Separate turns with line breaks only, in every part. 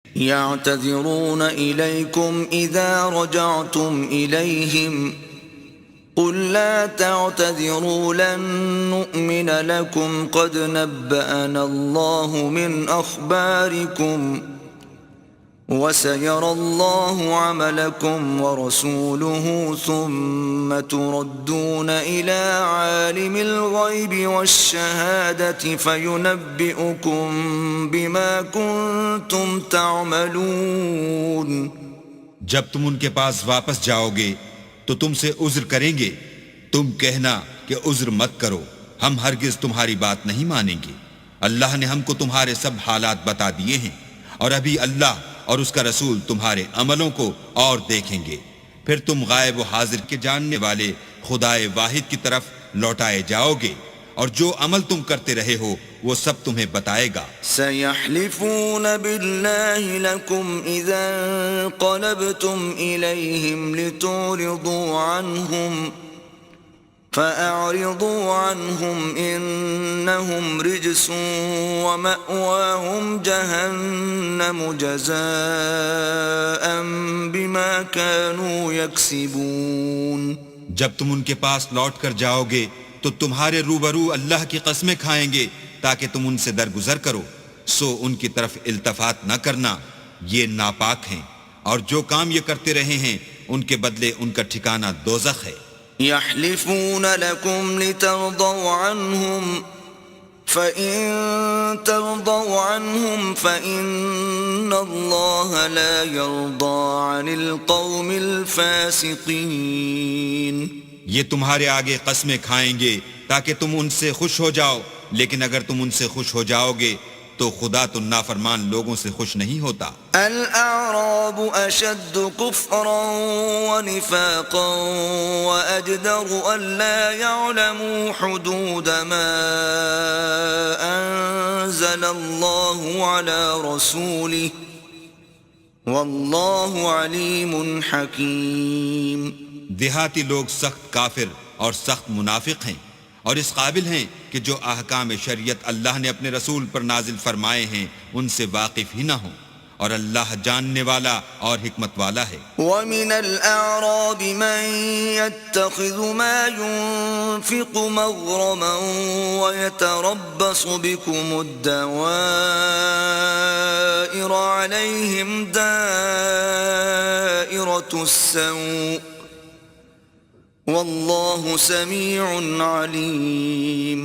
يعتذرون إليكم إذا رجعتم إليهم قل لا تعتذروا لن نؤمن لكم قد نبأنا الله من أخباركم وسيرى الله عملكم ورسوله ثم تردون إلى عالم الغيب والشهادة فينبئكم بما كنتم تعملون.
جب تم ان کے پاس واپس جاؤ گے تو تم سے عذر کریں گے. تم کہنا کہ عذر مت کرو، ہم ہرگز تمہاری بات نہیں مانیں گے. اللہ نے ہم کو تمہارے سب حالات بتا دیے ہیں، اور ابھی اللہ اور اس کا رسول تمہارے عملوں کو اور دیکھیں گے. پھر تم غائب و حاضر کے جاننے والے خدائے واحد کی طرف لوٹائے جاؤ گے، اور جو عمل تم کرتے رہے ہو وہ سب تمہیں بتائے گا.
سيحلفون بالله لكم إذا انقلبتم إليهم لتعرضوا عنهم فأعرضوا عنهم إنهم رجس ومأواهم جهنم جزاء بما كانوا يكسبون.
جب تم ان کے پاس لوٹ کر جاؤ گے تو تمہارے روبرو اللہ کی قسمیں کھائیں گے تاکہ تم ان سے درگزر کرو، سو ان کی طرف التفات نہ کرنا، یہ ناپاک ہیں، اور جو کام یہ کرتے رہے ہیں ان کے بدلے ان کا ٹھکانہ دوزخ ہے.
يحلفون لكم لترضوا عنهم فإن ترضوا عنهم فإن الله لا يرضى عن القوم الفاسقين.
یہ تمہارے آگے قسمیں کھائیں گے تاکہ تم ان سے خوش ہو جاؤ، لیکن اگر تم ان سے خوش ہو جاؤ گے تو خدا تو نافرمان لوگوں سے خوش نہیں ہوتا.
الأعراب أشد كفرا ونفاقا وأجدر ألا يعلموا حدود ما أنزل الله على رسوله والله عليم حكيم.
دیہاتی لوگ سخت کافر اور سخت منافق ہیں، اور اس قابل ہیں کہ جو احکام شریعت اللہ نے اپنے رسول پر نازل فرمائے ہیں ان سے واقف ہی نہ ہوں، اور اللہ جاننے والا اور حکمت والا ہے.
وَمِنَ الْأَعْرَابِ مَن يَتَّخِذُ مَا يُنفِقُ مَغْرَمًا وَيَتَرَبَّصُ بِكُمُ الدَّوَائِرَ عَلَيْهِمْ دَائِرَةُ السَّوْءِ واللہ سمیع علیم.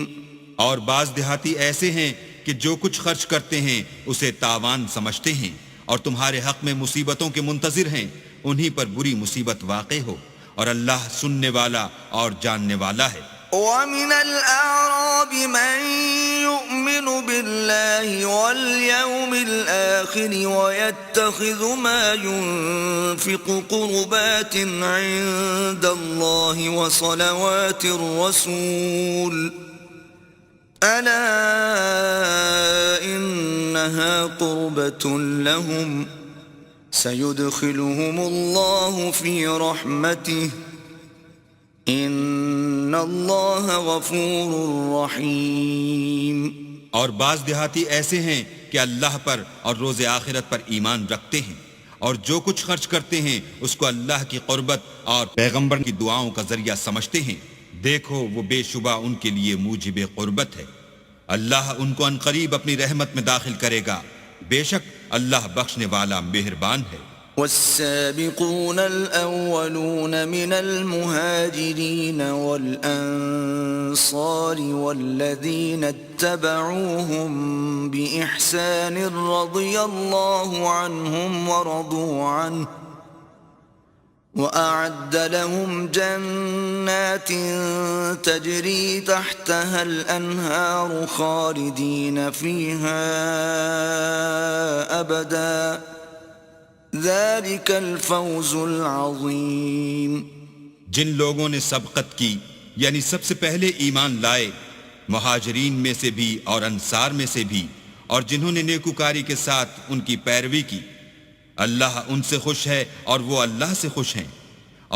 اور بعض دیہاتی ایسے ہیں کہ جو کچھ خرچ کرتے ہیں اسے تاوان سمجھتے ہیں، اور تمہارے حق میں مصیبتوں کے منتظر ہیں، انہی پر بری مصیبت واقع ہو، اور اللہ سننے والا اور جاننے والا ہے.
وَمِنَ الْأَعْرَابِ مَن يُؤْمِنُ بِاللَّهِ وَالْيَوْمِ الْآخِرِ وَيَتَّخِذُ مَا يُنفِقُ قُرُبَاتٍ عِندَ اللَّهِ وَصَلَوَاتِ الرَّسُولِ أَلَا إِنَّهَا قُرْبَةٌ لَهُمْ سَيُدْخِلُهُمُ اللَّهُ فِي رَحْمَتِهِ ان اللہ غفور رحیم.
اور بعض دیہاتی ایسے ہیں کہ اللہ پر اور روز آخرت پر ایمان رکھتے ہیں، اور جو کچھ خرچ کرتے ہیں اس کو اللہ کی قربت اور پیغمبر کی دعاؤں کا ذریعہ سمجھتے ہیں. دیکھو وہ بے شبہ ان کے لیے موجب قربت ہے. اللہ ان کو عنقریب اپنی رحمت میں داخل کرے گا، بے شک اللہ بخشنے والا مہربان ہے.
والسابقون الأولون من المهاجرين والأنصار والذين اتبعوهم بإحسان رضي الله عنهم ورضوا عنه وأعد لهم جنات تجري تحتها الأنهار خالدين فيها أبداً ذلك الفوز العظیم.
جن لوگوں نے سبقت کی یعنی سب سے پہلے ایمان لائے، مہاجرین میں سے بھی اور انصار میں سے بھی، اور جنہوں نے نیکوکاری کے ساتھ ان کی پیروی کی، اللہ ان سے خوش ہے اور وہ اللہ سے خوش ہیں.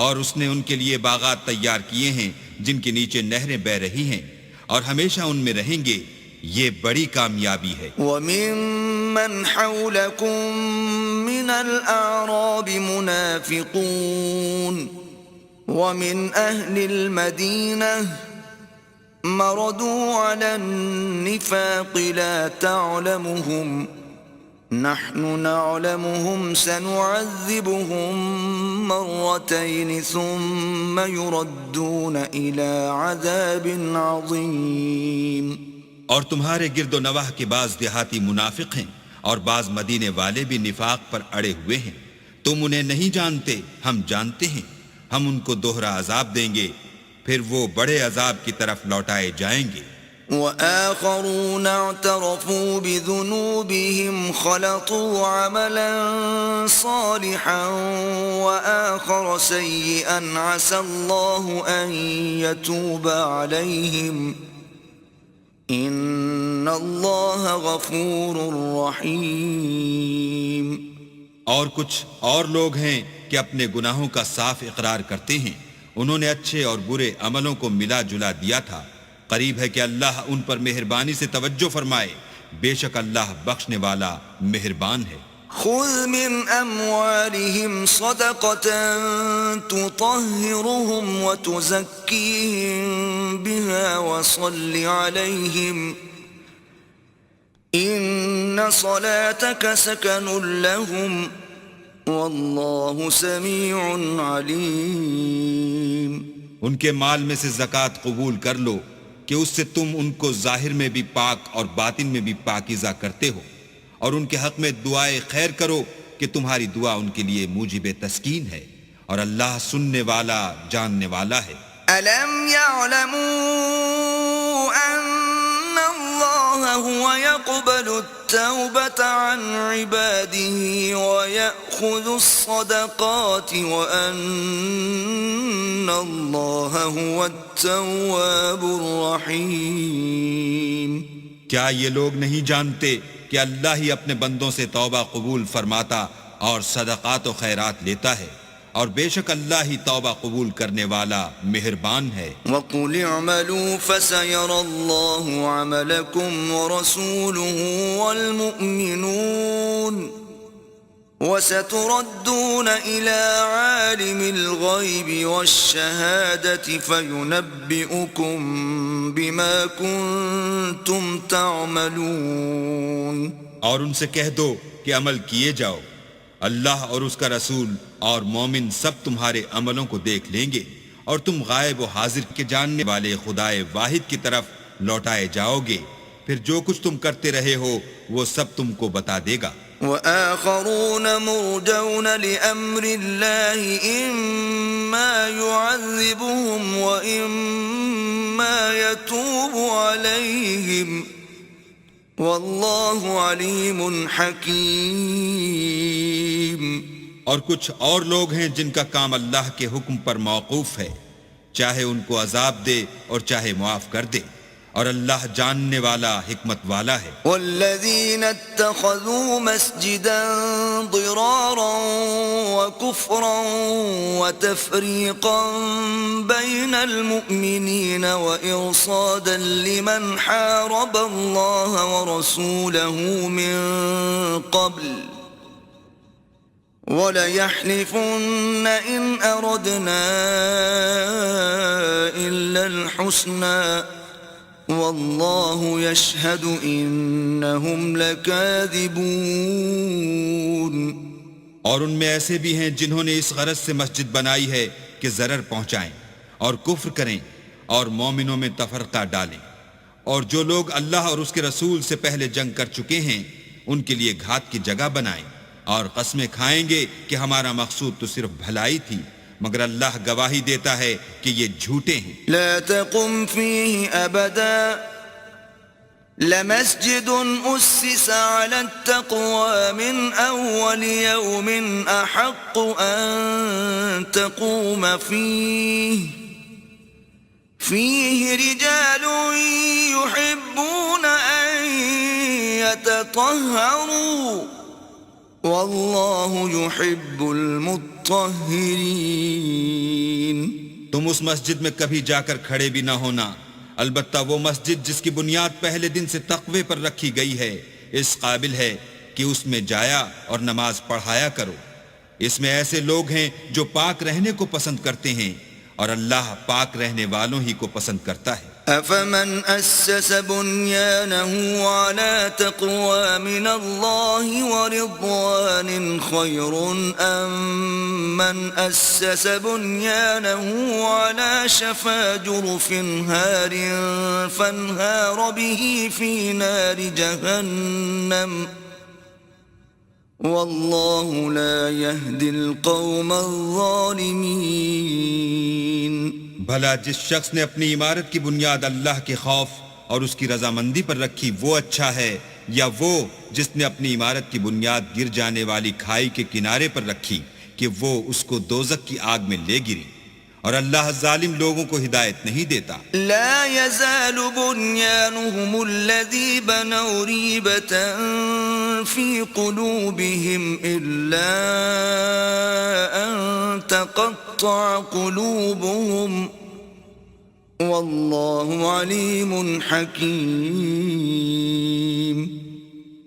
اور اس نے ان کے لیے باغات تیار کیے ہیں جن کے نیچے نہریں بہہ رہی ہیں، اور ہمیشہ ان میں رہیں گے. یہ بڑی کامیابی ہے۔
وَمِمَّنْ حَوْلَكُمْ مِنَ الْأَعْرَابِ مُنَافِقُونَ وَمِنْ أَهْلِ الْمَدِينَةِ مَرَدُوا عَلَى النِّفَاقِ لَا تَعْلَمُهُمْ نَحْنُ نَعْلَمُهُمْ سَنُعَذِّبُهُمْ مَرَّتَيْنِ ثُمَّ يُرَدُّونَ إِلَى عَذَابٍ عَظِيمٍ۔
اور تمہارے گرد و نواح کے بعض دیہاتی منافق ہیں اور بعض مدینے والے بھی نفاق پر اڑے ہوئے ہیں، تم انہیں نہیں جانتے، ہم جانتے ہیں، ہم ان کو دوہرا عذاب دیں گے، پھر وہ بڑے عذاب کی طرف لوٹائے جائیں گے۔
وآخرون اعترفوا بذنوبهم خلطوا عملا صالحا وآخر سيئا عسى الله أن يتوب عليهم إن الله غفور رحيم۔
اور کچھ اور لوگ ہیں کہ اپنے گناہوں کا صاف اقرار کرتے ہیں، انہوں نے اچھے اور برے عملوں کو ملا جلا دیا تھا، قریب ہے کہ اللہ ان پر مہربانی سے توجہ فرمائے، بے شک اللہ بخشنے والا مہربان ہے۔
خذ من اموالهم صدقة تطهرهم وتزكيهم بها وصل عليهم ان صلاتك سكن لهم والله سميع عليم۔
ان کے مال میں سے زکوٰۃ قبول کر لو کہ اس سے تم ان کو ظاہر میں بھی پاک اور باطن میں بھی پاکیزہ کرتے ہو، اور ان کے حق میں دعائے خیر کرو کہ تمہاری دعا ان کے لیے موجب تسکین ہے، اور اللہ سننے والا جاننے والا ہے۔
أَلَمْ يَعْلَمُوا أَنَّ اللَّهَ هُوَ يَقْبَلُ التَّوْبَةَ عَنْ عِبَادِهِ وَيَأْخُذُ الصَّدَقَاتِ وَأَنَّ اللَّهَ هُوَ التَّوَّابُ الرَّحِيمُ۔
کیا یہ لوگ نہیں جانتے کہ اللہ ہی اپنے بندوں سے توبہ قبول فرماتا اور صدقات و خیرات لیتا ہے، اور بے شک اللہ ہی توبہ قبول کرنے والا مہربان ہے۔
وَقُلِ اعْمَلُوا فَسَيَرَى اللَّهُ عَمَلَكُمْ وَرَسُولُهُ وَالْمُؤْمِنُونَ وَسَتُرَدُّونَ إِلَى عَالِمِ الْغَيْبِ وَالشَّهَادَةِ فَيُنَبِّئُكُم بِمَا كُنتُمْ تَعْمَلُونَ۔
اور ان سے کہہ دو کہ عمل کیے جاؤ، اللہ اور اس کا رسول اور مومن سب تمہارے عملوں کو دیکھ لیں گے، اور تم غائب و حاضر کے جاننے والے خدائے واحد کی طرف لوٹائے جاؤ گے، پھر جو کچھ تم کرتے رہے ہو وہ سب تم کو بتا دے گا۔
وآخرون مرجون لأمر الله إما يعذبهم وإما يتوب عليهم والله عليم حكيم۔
اور کچھ اور لوگ ہیں جن کا کام اللہ کے حکم پر موقوف ہے، چاہے ان کو عذاب دے اور چاہے معاف کر دے، اور اللہ جاننے والا حکمت والا ہے۔
والذین اتخذوا مسجدا ضرارا وكفرا وتفریقا بین المؤمنین وإرصادا لمن حارب اللہ ورسوله من قبل وَلَيَحْلِفُنَّ إِنْ أَرَدْنَا إِلَّا الْحُسْنَى وَاللَّهُ يَشْهَدُ إِنَّهُمْ لَكَاذِبُونَ۔
اور ان میں ایسے بھی ہیں جنہوں نے اس غرض سے مسجد بنائی ہے کہ ضرر پہنچائیں اور کفر کریں اور مومنوں میں تفرقہ ڈالیں، اور جو لوگ اللہ اور اس کے رسول سے پہلے جنگ کر چکے ہیں ان کے لیے گھات کی جگہ بنائیں، اور قسمیں کھائیں گے کہ ہمارا مقصود تو صرف بھلائی تھی، مگر اللہ گواہی دیتا ہے کہ یہ جھوٹے ہیں۔
لا تقم فيه أبدا لمسجد أسس على التقوى من أول يوم أحق أن تقوم فيه رجال يحبون أن يتطهروا واللہ یحب المطہرین۔
تم اس مسجد میں کبھی جا کر کھڑے بھی نہ ہونا البتہ وہ مسجد جس کی بنیاد پہلے دن سے تقوی پر رکھی گئی ہے اس قابل ہے کہ اس میں جایا اور نماز پڑھایا کرو. اس میں ایسے لوگ ہیں جو پاک رہنے کو پسند کرتے ہیں اور اللہ پاک رہنے والوں ہی کو پسند کرتا ہے.
أفمن أسس بنيانه على تقوى من الله ورضوان خير أم من أسس بنيانه على شفا جرف هار فانهار به في نار جهنم والله لا يهدي القوم الظالمين.
بھلا جس شخص نے اپنی عمارت کی بنیاد اللہ کے خوف اور اس کی رضامندی پر رکھی وہ اچھا ہے یا وہ جس نے اپنی عمارت کی بنیاد گر جانے والی کھائی کے کنارے پر رکھی کہ وہ اس کو دوزخ کی آگ میں لے گری. اور اللہ ظالم لوگوں کو ہدایت نہیں دیتا.
لا يزال بنيانهم الذي بنوا ريبة في قلوبهم إلا أن تقطع قلوبهم والله عليم حكيم.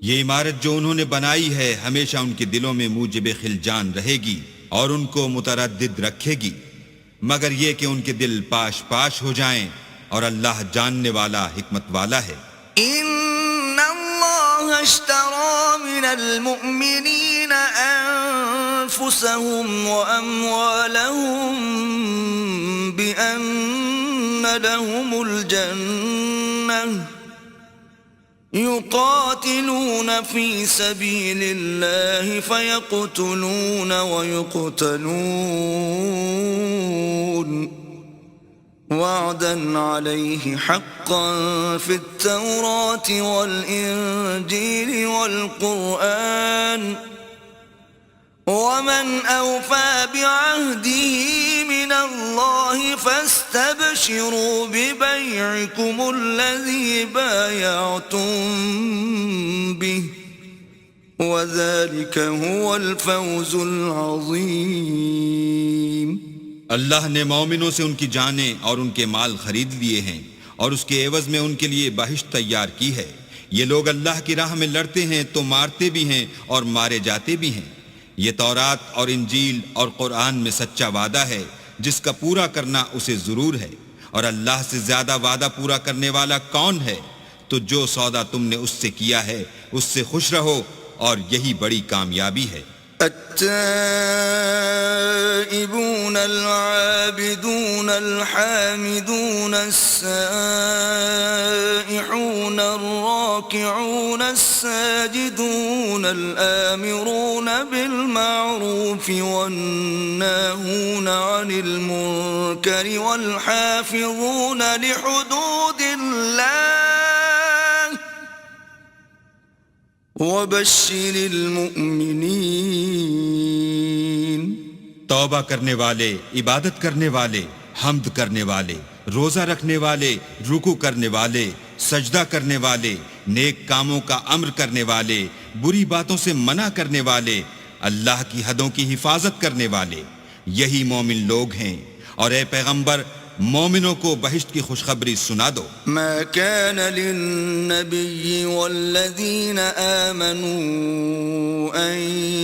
یہ عمارت جو انہوں نے بنائی ہے ہمیشہ ان کے دلوں میں موجب خلجان رہے گی اور ان کو متردد رکھے گی مگر یہ کہ ان کے دل پاش پاش ہو جائیں اور اللہ جاننے والا حکمت والا ہے.
ان اللہ اشترى من المؤمنین انفسهم واموالهم بان لهم الجنة يقاتلون في سبيل الله فيقتلون ويقتلون وعدا عليه حقا في التوراة والإنجيل والقرآن ومن أوفى بعهده من الله فاستبشروا ببيعكم الذي بايعتم به وذلك هو الفوز العظيم.
اللہ نے مومنوں سے ان کی جانیں اور ان کے مال خرید لیے ہیں اور اس کے عوض میں ان کے لیے بہشت تیار کی ہے. یہ لوگ اللہ کی راہ میں لڑتے ہیں تو مارتے بھی ہیں اور مارے جاتے بھی ہیں. یہ تورات اور انجیل اور قرآن میں سچا وعدہ ہے جس کا پورا کرنا اسے ضرور ہے اور اللہ سے زیادہ وعدہ پورا کرنے والا کون ہے؟ تو جو سودا تم نے اس سے کیا ہے اس سے خوش رہو اور یہی بڑی کامیابی ہے.
التائبون العابدون الحامدون السائحون الراكعون الساجدون الآمرون بالمعروف والناهون عن المنكر والحافظون لحدود الله وبشر المؤمنین.
توبہ کرنے والے، عبادت کرنے والے، حمد کرنے والے، روزہ رکھنے والے، رکوع کرنے والے، سجدہ کرنے والے، نیک کاموں کا امر کرنے والے، بری باتوں سے منع کرنے والے، اللہ کی حدوں کی حفاظت کرنے والے، یہی مومن لوگ ہیں. اور اے پیغمبر مومنوں کو بہشت کی خوشخبری سنا دو.
ما كان للنبي والذين آمنوا أن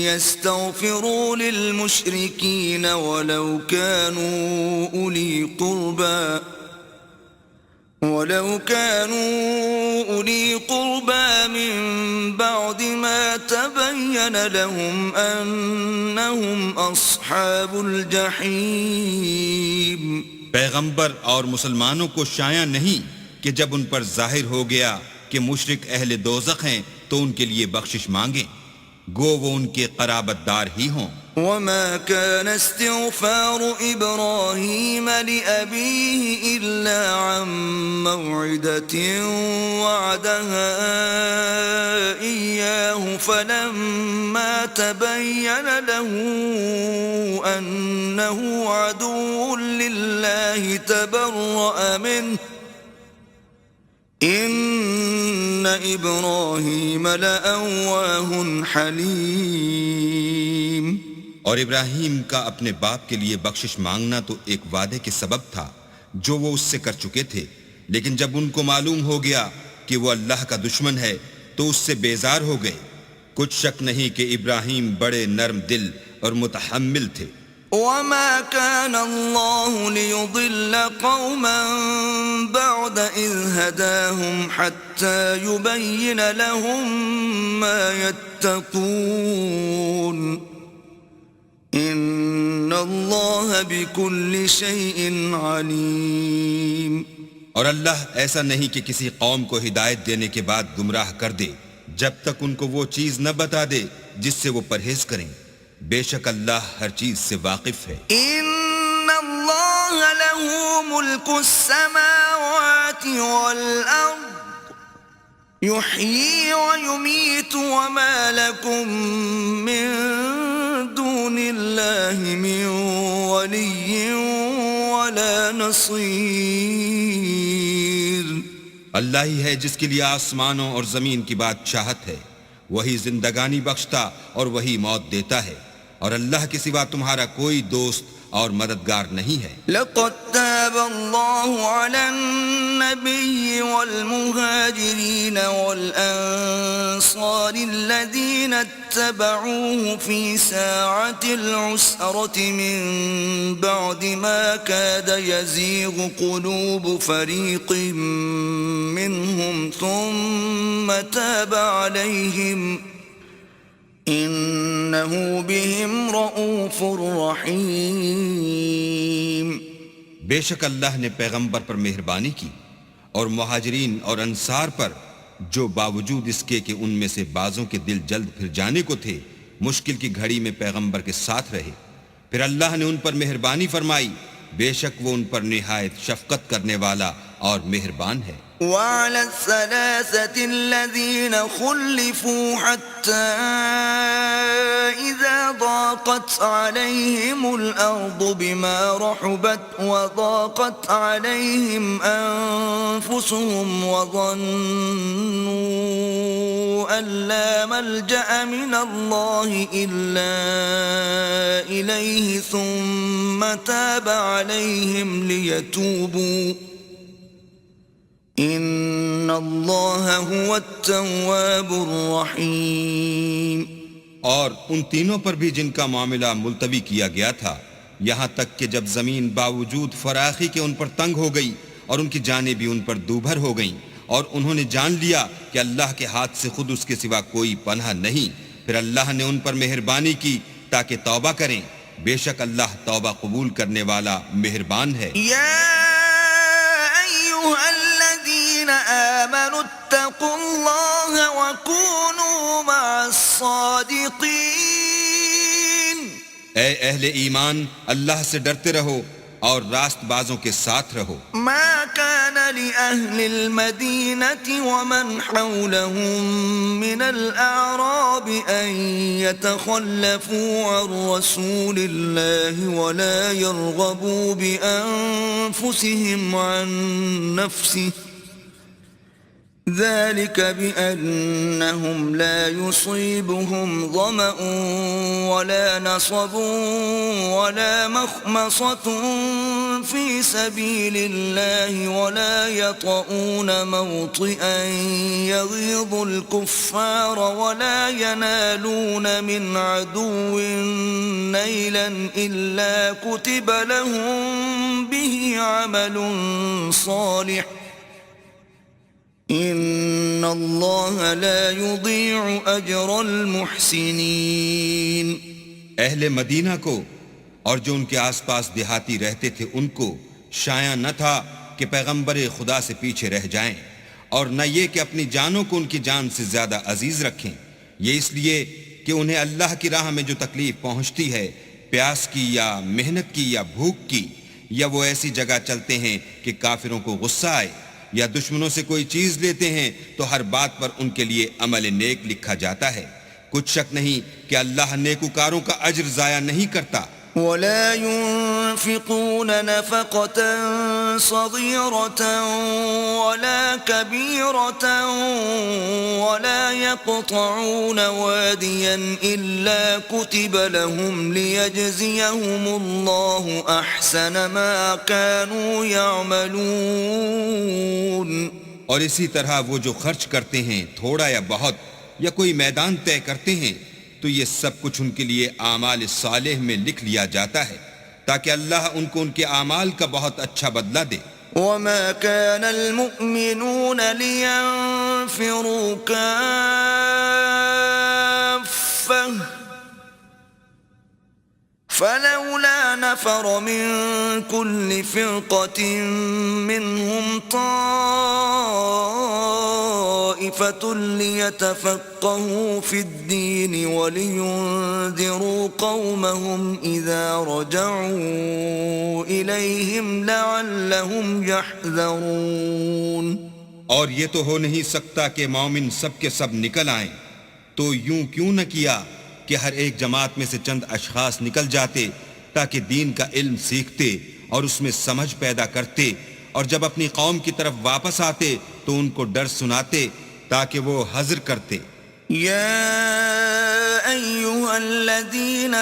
يستغفروا للمشركين ولو كانوا أولي قربى من بعد ما تبين لهم أنهم أصحاب الجحيم.
پیغمبر اور مسلمانوں کو شایع نہیں کہ جب ان پر ظاہر ہو گیا کہ مشرک اہل دوزخ ہیں تو ان کے لیے بخشش مانگیں گو وہ ان کے قرابت دار ہی ہوں.
وما كان استغفار إبراهيم لأبيه إلا عن موعدة وعدها إياه فلما تبين له أنه عدو لله تبرأ منه إن إبراهيم لأواه حليم.
اور ابراہیم کا اپنے باپ کے لیے بخشش مانگنا تو ایک وعدے کے سبب تھا جو وہ اس سے کر چکے تھے. لیکن جب ان کو معلوم ہو گیا کہ وہ اللہ کا دشمن ہے تو اس سے بیزار ہو گئے۔ کچھ شک نہیں کہ ابراہیم بڑے نرم دل اور متحمل تھے۔
وما كان الله ليضل قوما بعد إذ هداهم حتى يبين لهم ما يتقون إن الله بكل شيء عليم۔
اور اللہ ایسا نہیں کہ کسی قوم کو ہدایت دینے کے بعد گمراہ کر دے جب تک ان کو وہ چیز نہ بتا دے جس سے وہ پرہیز کریں۔ بے شک اللہ ہر چیز سے واقف ہے۔
ان اللہ له ملک السماوات والارض يحيي ويميت وما لكم من دون الله من ولي ولا نصير۔
اللہ ہی ہے جس کے لیے آسمانوں اور زمین کی بادشاہت ہے، وہی زندگانی بخشتا اور وہی موت دیتا ہے، اور اللہ کے سوا تمہارا کوئی دوست اور مددگار نہیں ہے۔
لقد تاب الله على النبي والمهاجرين والأنصار الذين اتبعوه في ساعة العسرة من بعد ما كاد يزيغ قلوب فريق منهم ثم تاب عليهم انہو بہم رؤوف رحیم۔
بے شک اللہ نے پیغمبر پر مہربانی کی اور مہاجرین اور انصار پر، جو باوجود اس کے کہ ان میں سے بعضوں کے دل جلد پھر جانے کو تھے مشکل کی گھڑی میں پیغمبر کے ساتھ رہے، پھر اللہ نے ان پر مہربانی فرمائی، بے شک وہ ان پر نہایت شفقت کرنے والا اور مہربان ہے۔
وعلى الثلاثة الذين خلفوا حتى إذا ضاقت عليهم الأرض بما رحبت وضاقت عليهم أنفسهم وظنوا أن لا ملجأ من الله إلا إليه ثم تاب عليهم ليتوبوا ان اللہ هو التواب الرحیم۔
اور ان تینوں پر بھی جن کا معاملہ ملتوی کیا گیا تھا، یہاں تک کہ جب زمین باوجود فراخی کے ان پر تنگ ہو گئی اور ان کی جانیں بھی ان پر دوبھر ہو گئیں، اور انہوں نے جان لیا کہ اللہ کے ہاتھ سے خود اس کے سوا کوئی پناہ نہیں، پھر اللہ نے ان پر مہربانی کی تاکہ توبہ کریں، بے شک اللہ توبہ قبول کرنے والا مہربان ہے۔
آمنوا اتقوا اللہ وکونوا مع الصادقین۔
اے اہل ایمان، اللہ سے ڈرتے رہو اور راست بازوں کے ساتھ رہو۔
ما كان لأهل المدينة ومن حولهم من الأعراب أن يتخلفوا عن رسول الله ولا يرغبوا بأنفسهم عن نفسه ذلك بأنهم لا يصيبهم ظمأ ولا نصب ولا مخمصة في سبيل الله ولا يطؤون موطئا يغيظ الكفار ولا ينالون من عدو نيلا إلا كتب لهم به عمل صالح ان اللہ لا یضیع اجر المحسنین۔
اہل مدینہ کو اور جو ان کے آس پاس دیہاتی رہتے تھے ان کو شایع نہ تھا کہ پیغمبر خدا سے پیچھے رہ جائیں، اور نہ یہ کہ اپنی جانوں کو ان کی جان سے زیادہ عزیز رکھیں، یہ اس لیے کہ انہیں اللہ کی راہ میں جو تکلیف پہنچتی ہے، پیاس کی یا محنت کی یا بھوک کی، یا وہ ایسی جگہ چلتے ہیں کہ کافروں کو غصہ آئے، یا دشمنوں سے کوئی چیز لیتے ہیں تو ہر بات پر ان کے لیے عمل نیک لکھا جاتا ہے۔ کچھ شک نہیں کہ اللہ نیکوکاروں کا اجر ضائع نہیں کرتا۔
ولا ينفقون نفقة صغيرة ولا كبيرة ولا يقطعون واديا إلا كتب لهم ليجزيهم الله أحسن ما كانوا يعملون.
اور اسی طرح وہ جو خرچ کرتے ہیں تھوڑا یا بہت یا کوئی میدان طے کرتے ہیں تو یہ سب کچھ ان کے لیے اعمال صالح میں لکھ لیا جاتا ہے تاکہ اللہ ان کو ان کے اعمال کا بہت اچھا بدلہ دے.
وما كان المؤمنون لينفروا كافة فلولا نفر من كل فرقة منهم طائفة ليتفقهوا في الدين ولينذروا قومهم إذا رجعوا إليهم لعلهم يحذرون.
اور یہ تو ہو نہیں سکتا کہ مومن سب کے سب نکل آئیں، تو یوں کیوں نہ کیا کہ ہر ایک جماعت میں سے چند اشخاص نکل جاتے تاکہ دین کا علم سیکھتے اور اس میں سمجھ پیدا کرتے، اور جب اپنی قوم کی طرف واپس آتے تو ان کو ڈر سناتے تاکہ وہ حذر کرتے.
يا أيها الذين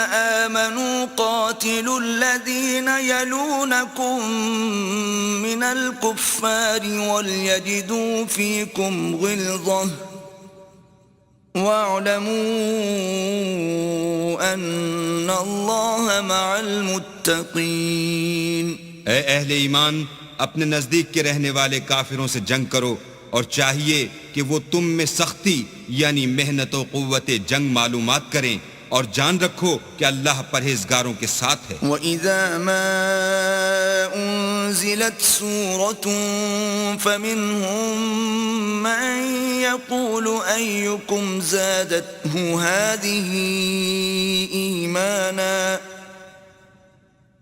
آمنوا قاتلوا الذين يلونكم من الكفار وليجدوا فيكم غلظة واعلموا أن الله مع المتقين.
اے اہل ایمان، اپنے نزدیک کے رہنے والے کافروں سے جنگ کرو، اور چاہیے کہ وہ تم میں سختی یعنی محنت و قوت جنگ معلومات کریں، اور جان رکھو کہ اللہ پرہیزگاروں کے ساتھ ہے.
وَإِذَا مَا أُنزِلَتْ سُورَةٌ فَمِنْهُمْ مَنْ يَقُولُ أَيُّكُمْ زَادَتْهُ هَذِهِ إِيمَانًا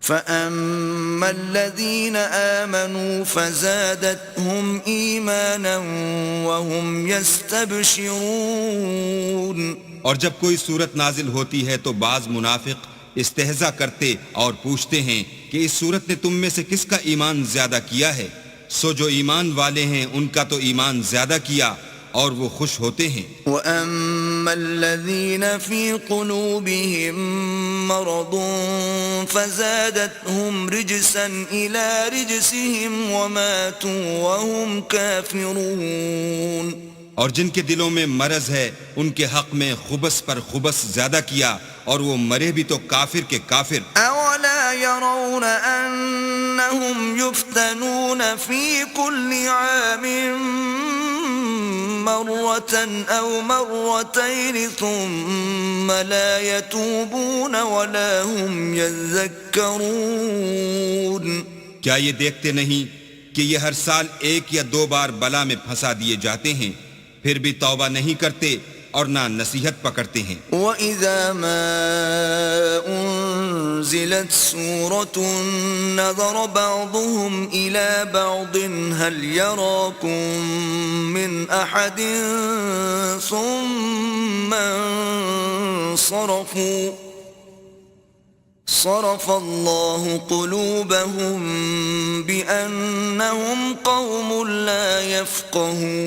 فَأَمَّا الَّذِينَ آمَنُوا فَزَادَتْهُمْ إِيمَانًا وَهُمْ يَسْتَبْشِرُونَ.
اور جب کوئی صورت نازل ہوتی ہے تو بعض منافق استہزاء کرتے اور پوچھتے ہیں کہ اس صورت نے تم میں سے کس کا ایمان زیادہ کیا ہے؟ سو جو ایمان والے ہیں ان کا تو ایمان زیادہ کیا اور وہ خوش ہوتے ہیں.
وَأَمَّا الَّذِينَ فِي قُلُوبِهِم مَّرَضٌ فَزَادَتْهُمْ رِجْسًا إِلَى رِجْسِهِمْ وَمَاتُوا وَهُمْ كَافِرُونَ.
اور جن کے دلوں میں مرض ہے ان کے حق میں خبث پر خبث زیادہ کیا اور وہ مرے بھی تو کافر کے کافر.
أَوَلَا يَرَوْنَ أَنَّهُمْ يُفْتَنُونَ فِي كُلِّ عَامٍ مرة أو مرتين ثم لا يتوبون ولا هم يذكرون.
کیا یہ دیکھتے نہیں کہ یہ ہر سال ایک یا دو بار بلا میں پھنسا دیے جاتے ہیں، پھر بھی توبہ نہیں کرتے اور نہ نصیحت پکڑتے ہیں.
وَإِذَا مَا أُنزِلَتْ سُورَةٌ نَظَرَ بَعْضُهُمْ إِلَى بَعْضٍ هَلْ يَرَاكُمْ مِنْ أَحَدٍ ثُمَّ صَرَفَ اللَّهُ قُلُوبَهُمْ بِأَنَّهُمْ قَوْمٌ لَا يَفْقَهُونَ.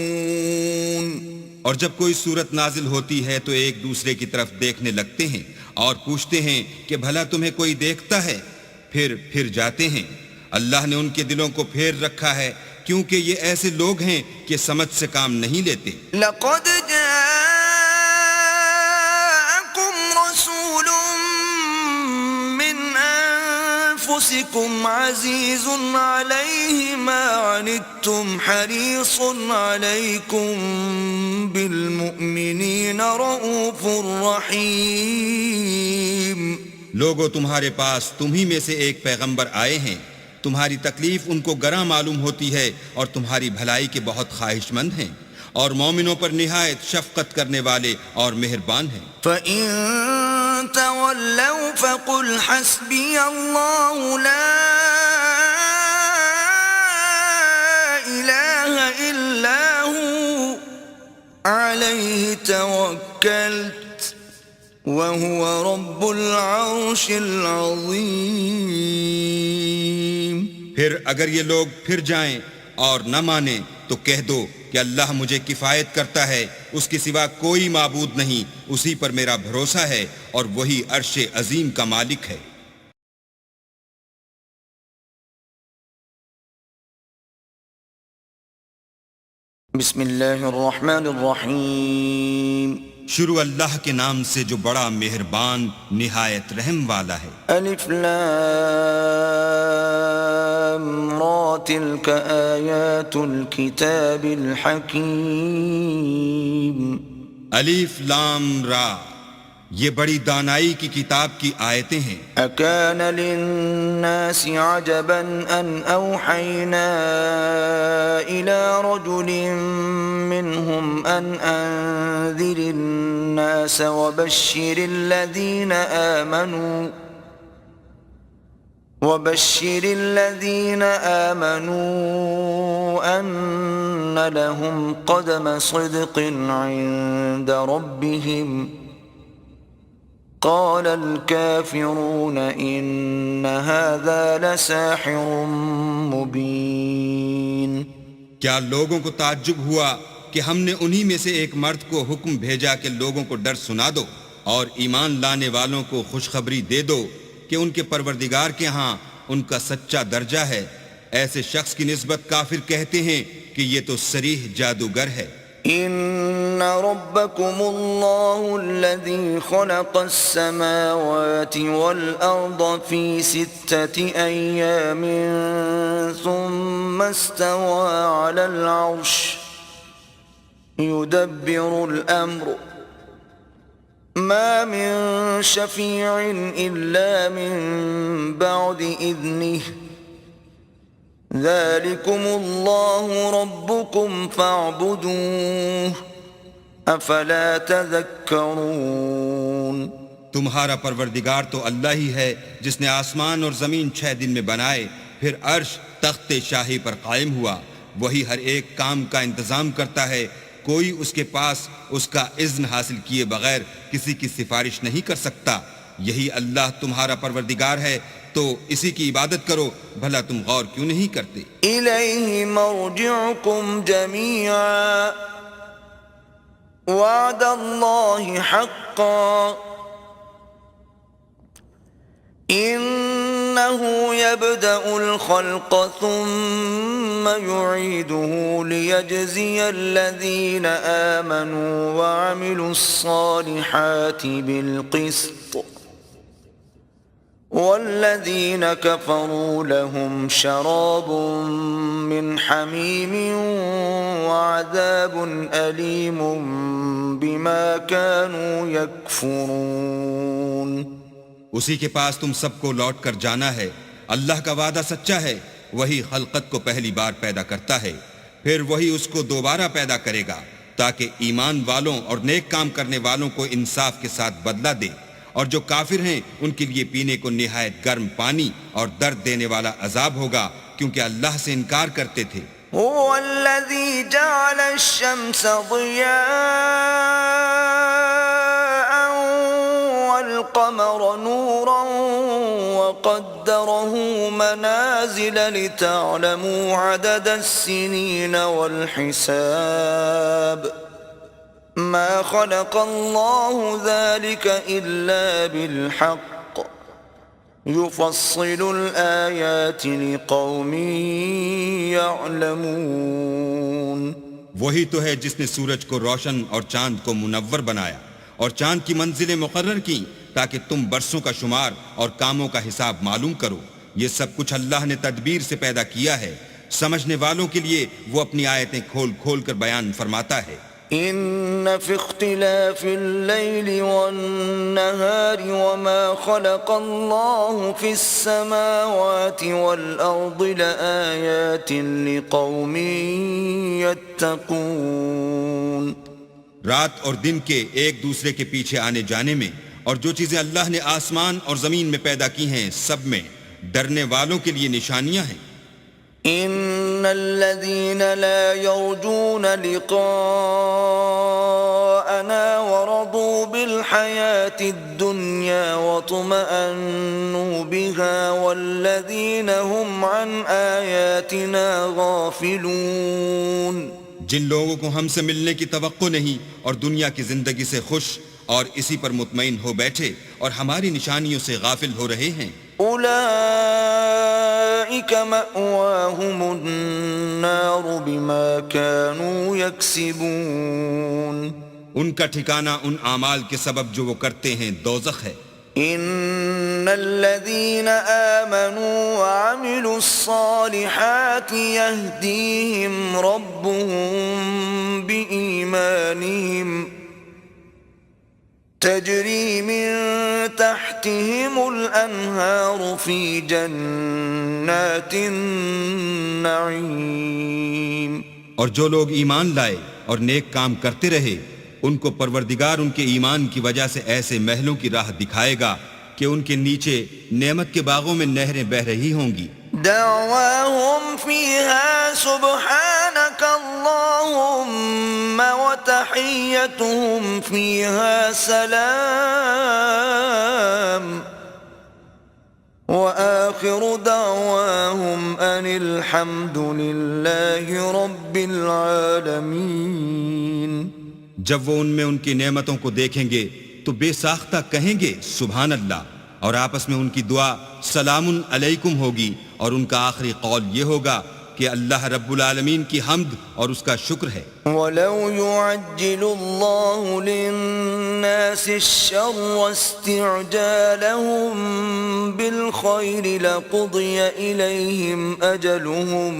اور جب کوئی صورت نازل ہوتی ہے تو ایک دوسرے کی طرف دیکھنے لگتے ہیں اور پوچھتے ہیں کہ بھلا تمہیں کوئی دیکھتا ہے؟ پھر جاتے ہیں. اللہ نے ان کے دلوں کو پھیر رکھا ہے کیونکہ یہ ایسے لوگ ہیں کہ سمجھ سے کام نہیں لیتے.
لَقَدْ جَاءَكُمْ رَسُولٌ مِّنْ أَنفُسِكُمْ عَزِيزٌ عَلَيْهِ مَا عَنِتُّمْ حَرِيصٌ عَلَيْكُمْ بِالْمُؤْمِنِينَ رَءُوفٌ رَحِيمٌ.
لوگوں تمہارے پاس تمہی میں سے ایک پیغمبر آئے ہیں، تمہاری تکلیف ان کو گراں معلوم ہوتی ہے اور تمہاری بھلائی کے بہت خواہش مند ہیں، اور مومنوں پر نہایت شفقت کرنے والے اور مہربان ہیں.
فَإِن تَوَلَّوْا فَقُلْ حَسْبِيَ اللَّهُ لَا إِلَٰهَ إِلَّا هُوَ عَلَيْهِ تَوَكَّلْتُ وهو رب العرش العظيم.
پھر اگر یہ لوگ پھر جائیں اور نہ مانیں تو کہہ دو کہ اللہ مجھے کفایت کرتا ہے، اس کے سوا کوئی معبود نہیں، اسی پر میرا بھروسہ ہے اور وہی عرش عظیم کا مالک ہے.
بسم اللہ الرحمن الرحیم.
شروع اللہ کے نام سے جو بڑا مہربان نہایت رحم والا ہے.
الف لام را تلک آیات الکتاب الحکیم.
الف لام را، یہ بڑی دانائی کی کتاب کی آیتیں ہیں.
اکان للناس عجبا ان اوحینا الى رجل منهم ان انذر الناس وبشر الذين آمنوا ان لهم قدم صدق عند ربهم قال الكافرون ان هذا لساحر مبين.
کیا لوگوں کو تعجب ہوا کہ ہم نے انہی میں سے ایک مرد کو حکم بھیجا کہ لوگوں کو ڈر سنا دو اور ایمان لانے والوں کو خوشخبری دے دو کہ ان کے پروردگار کے ہاں ان کا سچا درجہ ہے. ایسے شخص کی نسبت کافر کہتے ہیں کہ یہ تو صریح جادوگر ہے.
ان ربکم اللہ الذی خلق السماوات والارض فی 6 ایام ثم استوى على العرش يدبر الامر ما من شفیع الا من بعد اذنه ذلكم الله ربكم فاعبدوه افلا تذكرون.
تمہارا پروردگار تو اللہ ہی ہے جس نے آسمان اور زمین 6 دن میں بنائے، پھر عرش تخت شاہی پر قائم ہوا. وہی ہر ایک کام کا انتظام کرتا ہے، کوئی اس کے پاس اس کا اذن حاصل کیے بغیر کسی کی سفارش نہیں کر سکتا. یہی اللہ تمہارا پروردگار ہے، تو اسی کی عبادت کرو. بھلا تم غور کیوں نہیں کرتے؟
الیہ مرجعکم جمیعا وعد اللہ حقا انہ یبدأ الخلق ثم یعیدہ لیجزی الذین آمنوا وعملوا الصالحات بالقسط والذین کفروا لهم شراب من حمیم وعذاب علیم بما كانوا یکفرون.
اسی کے پاس تم سب کو لوٹ کر جانا ہے. اللہ کا وعدہ سچا ہے، وہی خلقت کو پہلی بار پیدا کرتا ہے، پھر وہی اس کو دوبارہ پیدا کرے گا تاکہ ایمان والوں اور نیک کام کرنے والوں کو انصاف کے ساتھ بدلہ دے، اور جو کافر ہیں ان کے لیے پینے کو نہایت گرم پانی اور درد دینے والا عذاب ہوگا، کیونکہ اللہ سے انکار کرتے تھے.
هو الذي جعل الشمس ضياء والقمر نورا وقدره منازل لتعلموا عدد السنين والحساب ما خلق الله ذلك إلا بالحق يفصل الآيات لقوم يعلمون.
وہی تو ہے جس نے سورج کو روشن اور چاند کو منور بنایا اور چاند کی منزلیں مقرر کی تاکہ تم برسوں کا شمار اور کاموں کا حساب معلوم کرو. یہ سب کچھ اللہ نے تدبیر سے پیدا کیا ہے. سمجھنے والوں کے لیے وہ اپنی آیتیں کھول کھول کر بیان فرماتا ہے.
ان في اختلاف الليل والنهار وما خلق الله في السماوات والارض لآيات لقوم يتقون.
رات اور دن کے ایک دوسرے کے پیچھے آنے جانے میں اور جو چیزیں اللہ نے آسمان اور زمین میں پیدا کی ہیں سب میں ڈرنے والوں کے لیے نشانیاں ہیں.
إن الذين لا يرجون لقاءنا ورضوا بالحياة الدنيا واطمأنوا بها والذين هم عن آياتنا غافلون
جن لوگوں کو ہم سے ملنے کی توقع نہیں اور دنیا کی زندگی سے خوش اور اسی پر مطمئن ہو بیٹھے اور ہماری نشانیوں سے غافل ہو رہے ہیں،
أولئك مأواهم النار بما كانوا يكسبون
ان کا ٹھکانہ ان اعمال کے سبب جو وہ کرتے ہیں دوزخ ہے۔
إن الذين آمنوا وعملوا الصالحات يهديهم ربهم بإيمانهم تجري من تحتهم الأنهار في جنات النعيم
اور جو لوگ ایمان لائے اور نیک کام کرتے رہے ان کو پروردگار ان کے ایمان کی وجہ سے ایسے محلوں کی راہ دکھائے گا کہ ان کے نیچے نعمت کے باغوں میں نہریں بہ رہی ہوں گی۔
دعواهم فيها سبحانك اللهم وتحيتهم فيها سلام وآخر دعواهم أن الحمد لله رب العالمين۔
جب وہ ان میں ان کی نعمتوں کو دیکھیں گے تو بے ساختہ کہیں گے سبحان اللہ، اور آپس میں ان کی دعا سلام علیکم ہوگی، اور ان کا آخری قول یہ ہوگا کہ اللہ رب العالمین کی حمد اور اس کا شکر ہے۔
وَلَوْ يُعَجِّلُ اللَّهُ لِلنَّاسِ الشَّرَّ اسْتِعْجَالَهُم بِالْخَيْرِ لَقُضِيَ إِلَيْهِمْ أَجَلُهُمْ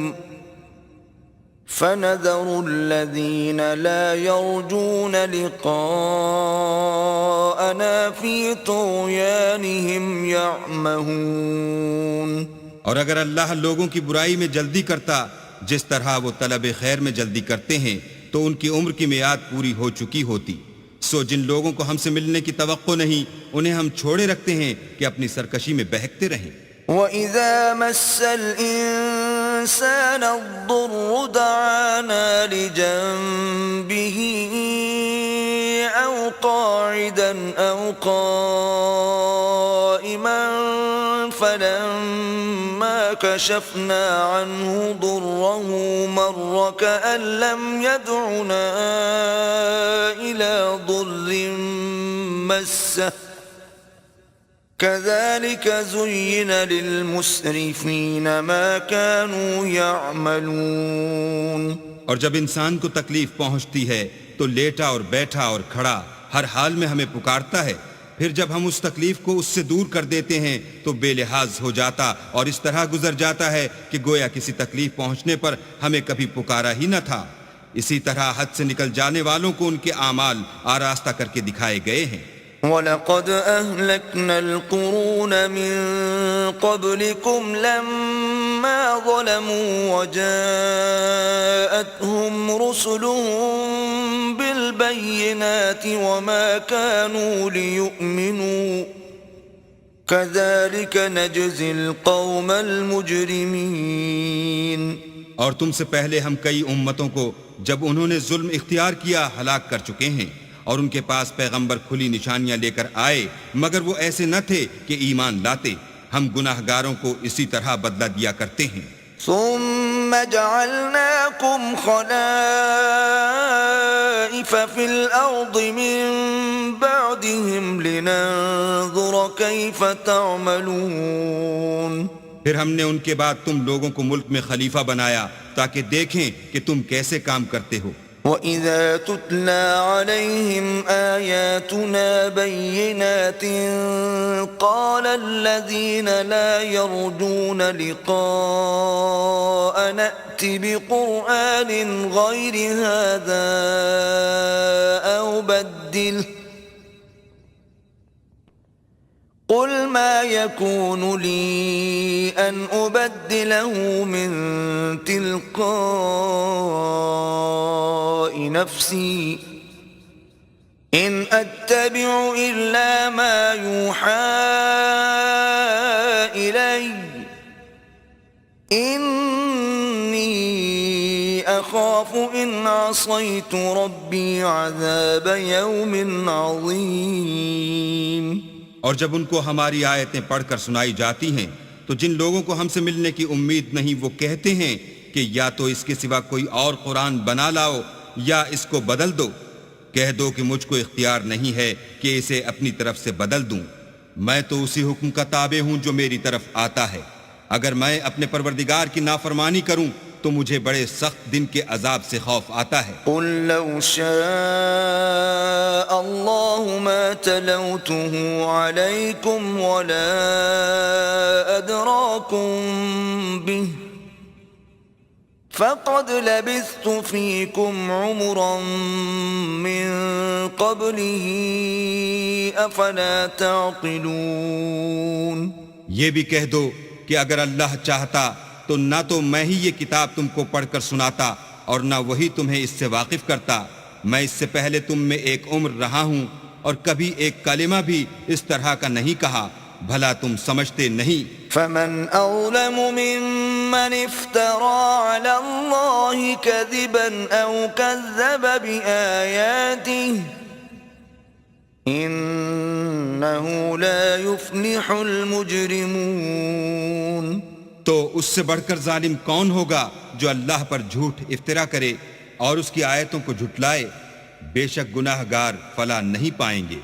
فَنَذَرُ الَّذِينَ لَا يَرْجُونَ لِقَاءَنَا فِي طُغْيَانِهِمْ يَعْمَهُونَ۔
اور اگر اللہ لوگوں کی برائی میں جلدی کرتا جس طرح وہ طلب خیر میں جلدی کرتے ہیں تو ان کی عمر کی میعاد پوری ہو چکی ہوتی، سو جن لوگوں کو ہم سے ملنے کی توقع نہیں انہیں ہم چھوڑے رکھتے ہیں کہ اپنی سرکشی میں بہکتے رہیں۔
وَإِذَا مَسَّ الْإِنسَانَ الضُّرُّ دَعَانَا لِجَنبِهِ أَوْ قَاعِدًا أَوْ قَائِمًا فَلَمَّا كَشَفْنَا عَنْهُ ضُرَّهُ مَرَّ كَأَن لَّمْ يَدْعُنَا إِلَى ضُرٍّ مَّسَّهُ كَذَلِكَ زُيِّنَ لِلْمُسْرِفِينَ مَا كَانُوا يَعْمَلُونَ۔
اور جب انسان کو تکلیف پہنچتی ہے تو لیٹا اور بیٹھا اور کھڑا ہر حال میں ہمیں پکارتا ہے، پھر جب ہم اس تکلیف کو اس سے دور کر دیتے ہیں تو بے لحاظ ہو جاتا اور اس طرح گزر جاتا ہے کہ گویا کسی تکلیف پہنچنے پر ہمیں کبھی پکارا ہی نہ تھا۔ اسی طرح حد سے نکل جانے والوں کو ان کے اعمال آراستہ کر کے دکھائے گئے ہیں۔
وَلَقَدْ أَهْلَكْنَا الْقُرُونَ مِنْ قَبْلِكُمْ لَمَّا ظَلَمُوا وَجَاءَتْهُمْ رُسُلُهُم بِالْبَيِّنَاتِ وَمَا كَانُوا لِيُؤْمِنُوا كَذَلِكَ نَجْزِي الْقَوْمَ الْمُجْرِمِينَ۔
اور تم سے پہلے ہم کئی امتوں کو جب انہوں نے ظلم اختیار کیا ہلاک کر چکے ہیں، اور ان کے پاس پیغمبر کھلی نشانیاں لے کر آئے مگر وہ ایسے نہ تھے کہ ایمان لاتے، ہم گناہ گاروں کو اسی طرح بدلہ دیا کرتے ہیں۔
ثم جعلناكم خلائف في الأرض من بعدهم لننظر كيف تعملون۔
پھر ہم نے ان کے بعد تم لوگوں کو ملک میں خلیفہ بنایا تاکہ دیکھیں کہ تم کیسے کام کرتے ہو۔
وَإِذَا تُتْلَى عَلَيْهِمْ آيَاتُنَا بَيِّنَاتٍ قَالَ الَّذِينَ لَا يَرْجُونَ لِقَاءَنَا ائْتِ بِقُرْآنٍ غَيْرِ هَذَا أَوْ بَدِّلْهُ قُلْ مَا يَكُونُ لِي أَنْ أُبَدِّلَهُ مِنْ تِلْقَاءِ نَفْسِي إِنْ أَتَّبِعُ إِلَّا مَا يُوحَى إِلَيَّ إِنَّ أخاف إن عصيت ربي عذاب يوم عظيم.
اور جب ان کو ہماری آیتیں پڑھ کر سنائی جاتی ہیں تو جن لوگوں کو ہم سے ملنے کی امید نہیں وہ کہتے ہیں کہ یا تو اس کے سوا کوئی اور قرآن بنا لاؤ یا اس کو بدل دو. کہہ دو کہ مجھ کو اختیار نہیں ہے کہ اسے اپنی طرف سے بدل دوں. میں تو اسی حکم کا تابع ہوں جو میری طرف آتا ہے. اگر میں اپنے پروردگار کی نافرمانی کروں تو مجھے بڑے سخت دن کے عذاب سے خوف آتا ہے.
قل لو شاء الله ما تلوته عليكم ولا أدراكم به فقد لبثت فيكم عمرا من قبله أفلا تعقلون.
یہ بھی کہہ دو کہ اگر اللہ چاہتا تو نہ تو میں ہی یہ کتاب تم کو پڑھ کر سناتا اور نہ وہی تمہیں اس سے واقف کرتا. میں اس سے پہلے تم میں ایک عمر رہا ہوں اور کبھی ایک کلمہ بھی اس طرح کا نہیں کہا. بھلا تم سمجھتے نہیں؟
فمن أظلم ممن افترى على الله كذبا أو كذب بآياته إنه لا يفلح المجرمون.
تو اس سے بڑھ کر ظالم کون ہوگا جو اللہ پر جھوٹ افطرا کرے اور اس کی آیتوں کو جھٹلائے؟ بے شک گناہ گار فلاح نہیں پائیں گے.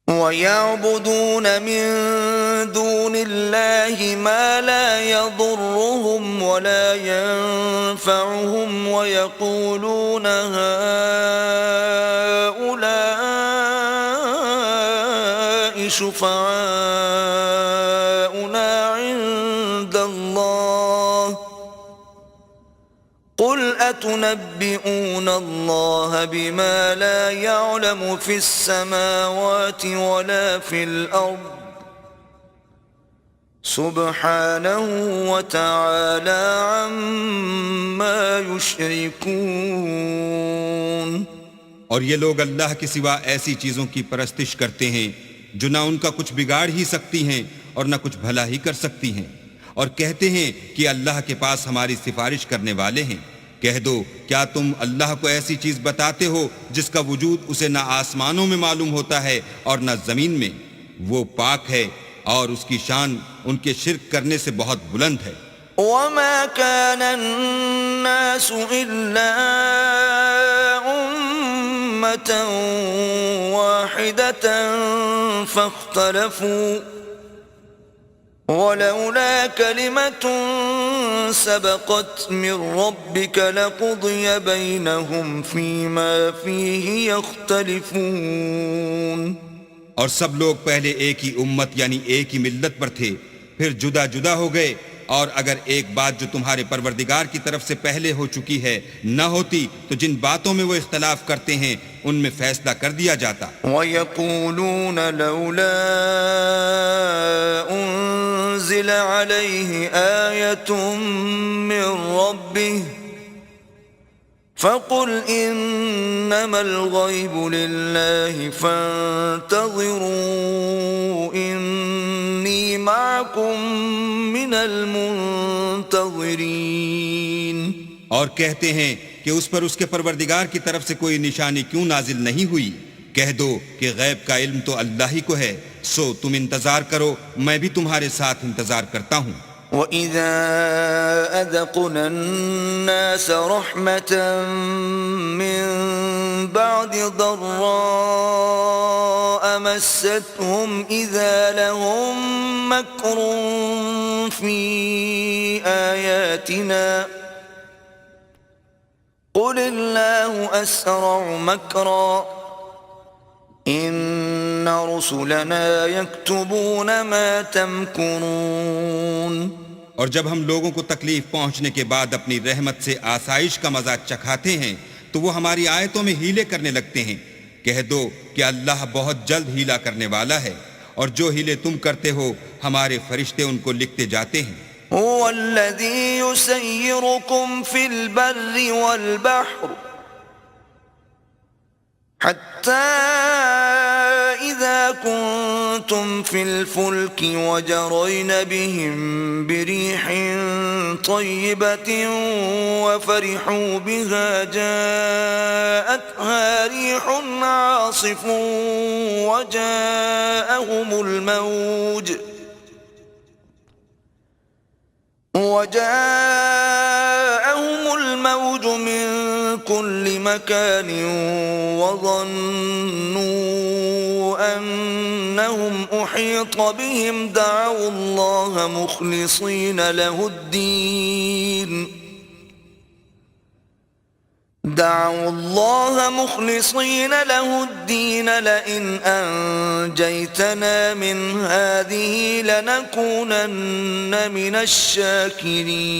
وَيَعْبُدُونَ مِن دُونِ اللَّهِ مَا لَا يَضُرُّهُمْ وَلَا يَنفَعُهُمْ وَيَقُولُونَ هَؤُلَاءِ شُفَعَاؤُنَا عِندَ اللَّهِ قُلْ أَتُنَبِّئُونَ اللَّهَ بِمَا لَا يَعْلَمُ فِي السَّمَاوَاتِ وَلَا فِي الْأَرْضِ سُبْحَانَهُ وَتَعَالَى عَمَّا يُشْرِكُونَ.
اور یہ لوگ اللہ کے سوا ایسی چیزوں کی پرستش کرتے ہیں جو نہ ان کا کچھ بگاڑ ہی سکتی ہیں اور نہ کچھ بھلا ہی کر سکتی ہیں، اور کہتے ہیں کہ اللہ کے پاس ہماری سفارش کرنے والے ہیں. کہہ دو کیا تم اللہ کو ایسی چیز بتاتے ہو جس کا وجود اسے نہ آسمانوں میں معلوم ہوتا ہے اور نہ زمین میں؟ وہ پاک ہے اور اس کی شان ان کے شرک کرنے سے بہت بلند ہے.
وَمَا كَانَ النَّاسُ إِلَّا أُمَّةً وَاحِدَةً فَاخْتَلَفُوا وَلَوْلَا كَلِمَةٌ سَبَقَتْ مِنْ رَبِّكَ لَقُضِيَ بَيْنَهُمْ فِيمَا فِيهِ يَخْتَلِفُونَ.
اور سب لوگ پہلے ایک ہی امت یعنی ایک ہی ملت پر تھے، پھر جدا جدا ہو گئے، اور اگر ایک بات جو تمہارے پروردگار کی طرف سے پہلے ہو چکی ہے نہ ہوتی تو جن باتوں میں وہ اختلاف کرتے ہیں ان میں فیصلہ کر دیا جاتا.
وَيَقُولُونَ لَوْلَا أُنزِلَ عَلَيْهِ آيَةٌ مِّن رَّبِّهِ فَقُلْ إِنَّمَا الْغَيْبُ لِلَّهِ فَانتَظِرُوا إِنِّي مَعَكُمْ مِنَ الْمُنتَظِرِينَ.
اور کہتے ہیں کہ اس پر اس کے پروردگار کی طرف سے کوئی نشانی کیوں نازل نہیں ہوئی؟ کہہ دو کہ غیب کا علم تو اللہ ہی کو ہے، سو تم انتظار کرو، میں بھی تمہارے ساتھ انتظار کرتا ہوں.
وَإِذَا أَذَقْنَا النَّاسَ رَحْمَةً مِّن بَعْدِ ضَرَّاءَ مَسَّتْهُمْ إِذَا لَهُم مَّكْرٌ فِي آيَاتِنَا قُلِ اللَّهُ أَسْرَعُ مَكْرًا إِنَّ رُسُلَنَا يَكْتُبُونَ مَا تَمْكُرُونَ.
اور جب ہم لوگوں کو تکلیف پہنچنے کے بعد اپنی رحمت سے آسائش کا مزہ چکھاتے ہیں تو وہ ہماری آیتوں میں ہیلے کرنے لگتے ہیں. کہہ دو کہ اللہ بہت جلد ہیلا کرنے والا ہے، اور جو ہیلے تم کرتے ہو ہمارے فرشتے ان کو لکھتے جاتے ہیں.
هو الذي يسيركم في البر والبحر حتى إذا إذا كنتم في الفلك وجرين بهم بريح طيبة وفرحوا بها جاءتها ريح عاصف وجاءهم الموج من كل مكان وظنوا أنهم أحيط بهم دعوا الله مخلصين له الدين لئن أنجيتنا من هذه لنكونن من الشاكرين.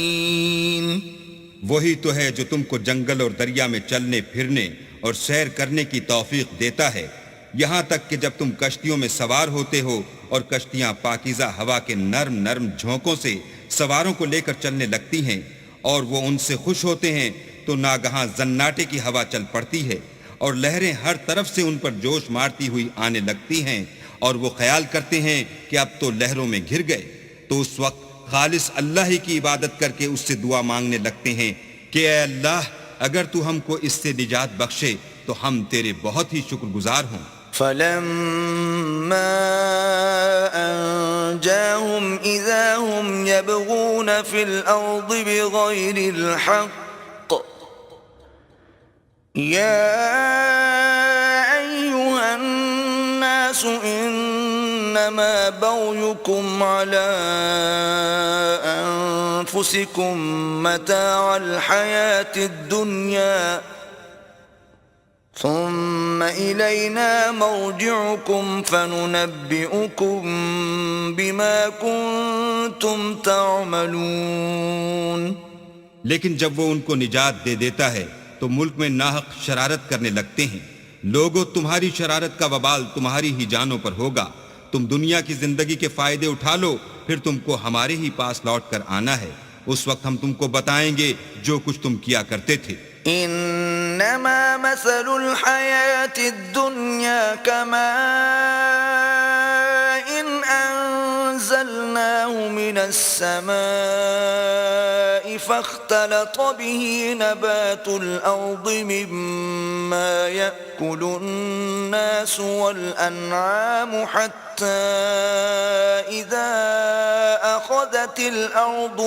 وہی تو ہے جو تم کو جنگل اور دریا میں چلنے پھرنے اور سیر کرنے کی توفیق دیتا ہے، یہاں تک کہ جب تم کشتیوں میں سوار ہوتے ہو اور کشتیاں پاکیزہ ہوا کے نرم نرم جھونکوں سے سواروں کو لے کر چلنے لگتی ہیں اور وہ ان سے خوش ہوتے ہیں تو ناگہاں زناٹے کی ہوا چل پڑتی ہے اور لہریں ہر طرف سے ان پر جوش مارتی ہوئی آنے لگتی ہیں اور وہ خیال کرتے ہیں کہ اب تو لہروں میں گر گئے، تو اس وقت خالص اللہ ہی کی عبادت کر کے اس سے دعا مانگنے لگتے ہیں کہ اے اللہ اگر تو ہم کو اس سے نجات بخشے تو ہم تیرے بہت ہی شکر گزار ہوں.
فلما أنجاهم إذا هم يبغون في الأرض بغير الحق يا أيها الناس إنما بغيكم على أنفسكم متاع الحياة الدنيا ثم إلينا مرجعكم فننبئكم بما كنتم تعملون.
لیکن جب وہ ان کو نجات دے دیتا ہے تو ملک میں ناحق شرارت کرنے لگتے ہیں. لوگوں تمہاری شرارت کا وبال تمہاری ہی جانوں پر ہوگا. تم دنیا کی زندگی کے فائدے اٹھا لو پھر تم کو ہمارے ہی پاس لوٹ کر آنا ہے. اس وقت ہم تم کو بتائیں گے جو کچھ تم کیا کرتے تھے.
انما مثل الحياة الدنيا كماء إن انزلناه من السماء فاختلط به نبات الارض مما يأكل الناس والانعام حتى اذا اخذت الارض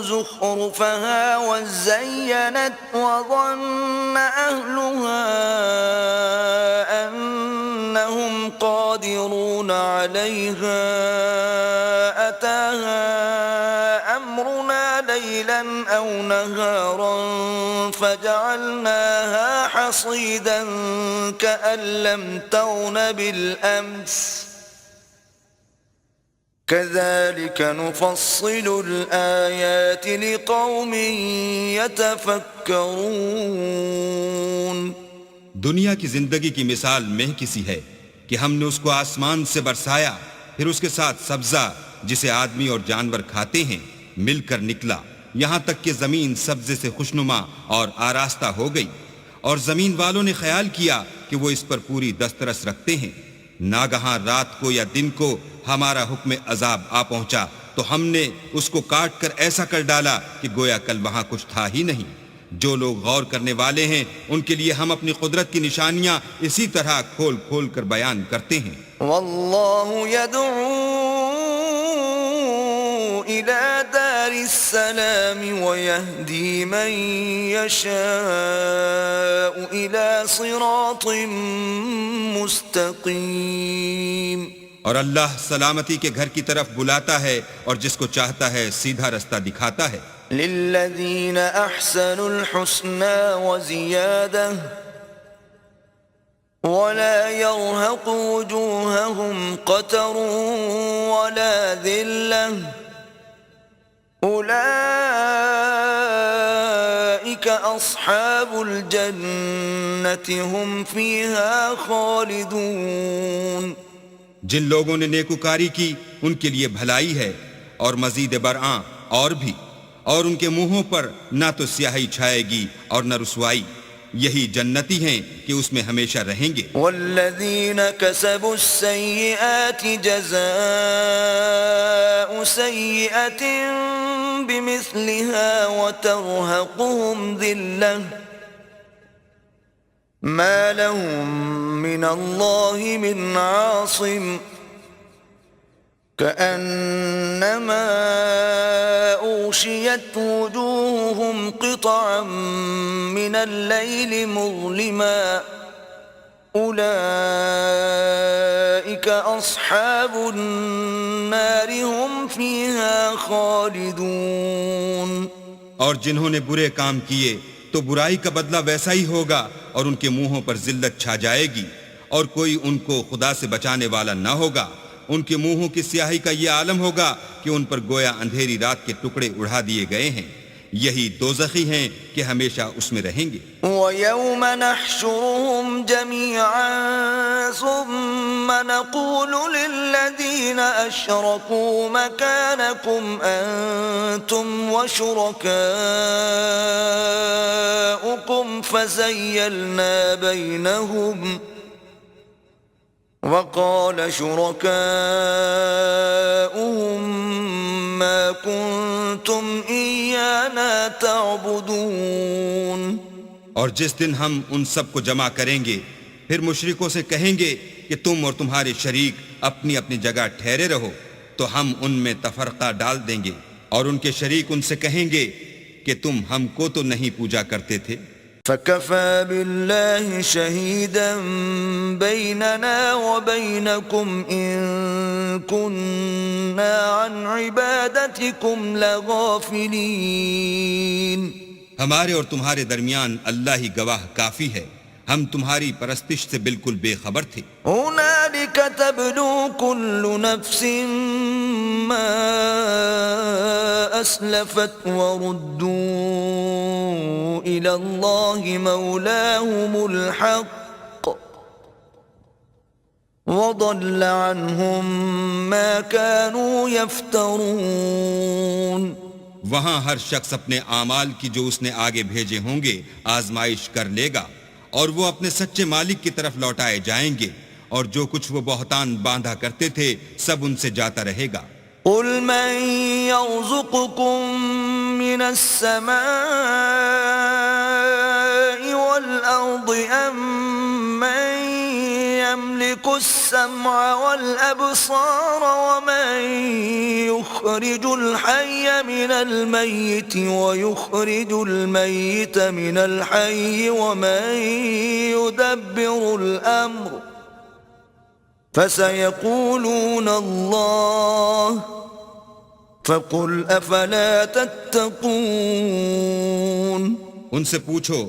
زخرفها وزينت وظن أهلها أنهم قادرون عليها أتاها أمرنا ليلا أو نهارا فجعلناها حصيدا كأن لم تغن بالأمس كذلك نفصل الآيات لقوم يتفكرون.
دنیا کی زندگی کی مثال میں کسی ہے کہ ہم نے اس کو آسمان سے برسایا پھر اس کے ساتھ سبزہ جسے آدمی اور جانور کھاتے ہیں مل کر نکلا یہاں تک کہ زمین سبزے سے خوشنما اور آراستہ ہو گئی اور زمین والوں نے خیال کیا کہ وہ اس پر پوری دسترس رکھتے ہیں. ناگہاں رات کو یا دن کو ہمارا حکم عذاب آ پہنچا تو ہم نے اس کو کاٹ کر ایسا کر ڈالا کہ گویا کل وہاں کچھ تھا ہی نہیں. جو لوگ غور کرنے والے ہیں ان کے لیے ہم اپنی قدرت کی نشانیاں اسی طرح کھول کھول کر بیان کرتے ہیں.
واللہ يدعو إلى دار السلام ويهدي من يشاء إلى صراط مستقيم.
اور اللہ سلامتی کے گھر کی طرف بلاتا ہے اور جس کو چاہتا ہے سیدھا رستہ دکھاتا ہے.
للذین احسنوا الحسنى وزیادہ ولا يرهق وجوههم قتر ولا ذلة أولئك أصحاب الجنة هم فيها خالدون.
جن لوگوں نے نیکوکاری کی ان کے لیے بھلائی ہے اور مزید برآں اور بھی، اور ان کے منہوں پر نہ تو سیاہی چھائے گی اور نہ رسوائی، یہی جنتی ہیں کہ اس میں ہمیشہ رہیں گے۔
والذین کسبوا السیئات جزاء سیئة بمثلها وترهقهم ذلة ما لهم من الله من عاصم كأنما أغشيت وجوههم قطعا من الليل مظلما أولئك أصحاب النار هم فيها خالدون۔
اور جنہوں نے برے کام کیے تو برائی کا بدلہ ویسا ہی ہوگا، اور ان کے منہوں پر ذلت چھا جائے گی، اور کوئی ان کو خدا سے بچانے والا نہ ہوگا۔ ان کے منہوں کی سیاہی کا یہ عالم ہوگا کہ ان پر گویا اندھیری رات کے ٹکڑے اڑا دیے گئے ہیں، یہی دوزخی ہیں کہ ہمیشہ اس میں رہیں گے۔
وَيَوْمَ نَحْشُرُهُمْ جَمِيعًا ثُمَّ نَقُولُ لِلَّذِينَ أَشْرَكُوا مَكَانَكُمْ أَنْتُمْ وَشُرَكَاؤُكُمْ فَزَيَّلْنَا بَيْنَهُمْ وَقَالَ شُرَكَاؤُهُمْ مَا كُنْتُمْ إِيَّانَا تَعْبُدُونَ۔
اور جس دن ہم ان سب کو جمع کریں گے، پھر مشرکوں سے کہیں گے کہ تم اور تمہارے شریک اپنی اپنی جگہ ٹھہرے رہو، تو ہم ان میں تفرقہ ڈال دیں گے، اور ان کے شریک ان سے کہیں گے کہ تم ہم کو تو نہیں پوجا کرتے تھے۔
فَكَفَى بِاللَّهِ شَهِيدًا بَيْنَنَا وَبَيْنَكُمْ إِن كُنَّا عَنْ عِبَادَتِكُمْ لَغَافِلِينَ۔
ہمارے اور تمہارے درمیان اللہ ہی گواہ کافی ہے، ہم تمہاری پرستش سے بالکل بے خبر تھے۔
هُنَالِكَ تَبْلُو كُلُّ نَفْسٍ مَا أَسْلَفَتْ وَرُدُّوا إِلَى اللَّهِ مَوْلَاهُمُ الْحَقِّ وَضَلَّ عَنْهُمْ مَا كَانُوا يَفْتَرُونَ۔
وہاں ہر شخص اپنے اعمال کی جو اس نے آگے بھیجے ہوں گے آزمائش کر لے گا، اور وہ اپنے سچے مالک کی طرف لوٹائے جائیں گے، اور جو کچھ وہ بہتان باندھا کرتے تھے سب ان سے جاتا رہے گا۔
قُلْ مَنْ يَرْزُقُكُم مِّنَ السَّمَاءِ وَالْأَرْضِ أَمَّن يَمْلِكُ السَّمْعَ وَالْأَبْصَارَ وَمَن يُخْرِجُ الْحَيَّ مِنَ الْمَيِّتِ وَيُخْرِجُ الْمَيِّتَ مِنَ الْحَيِّ وَمَن يُدَبِّرُ الْأَمْرَ فَسَيَقُولُونَ اللَّهُ فَقُلْ أَفَلَا تَتَّقُونَ۔
ان سے پوچھو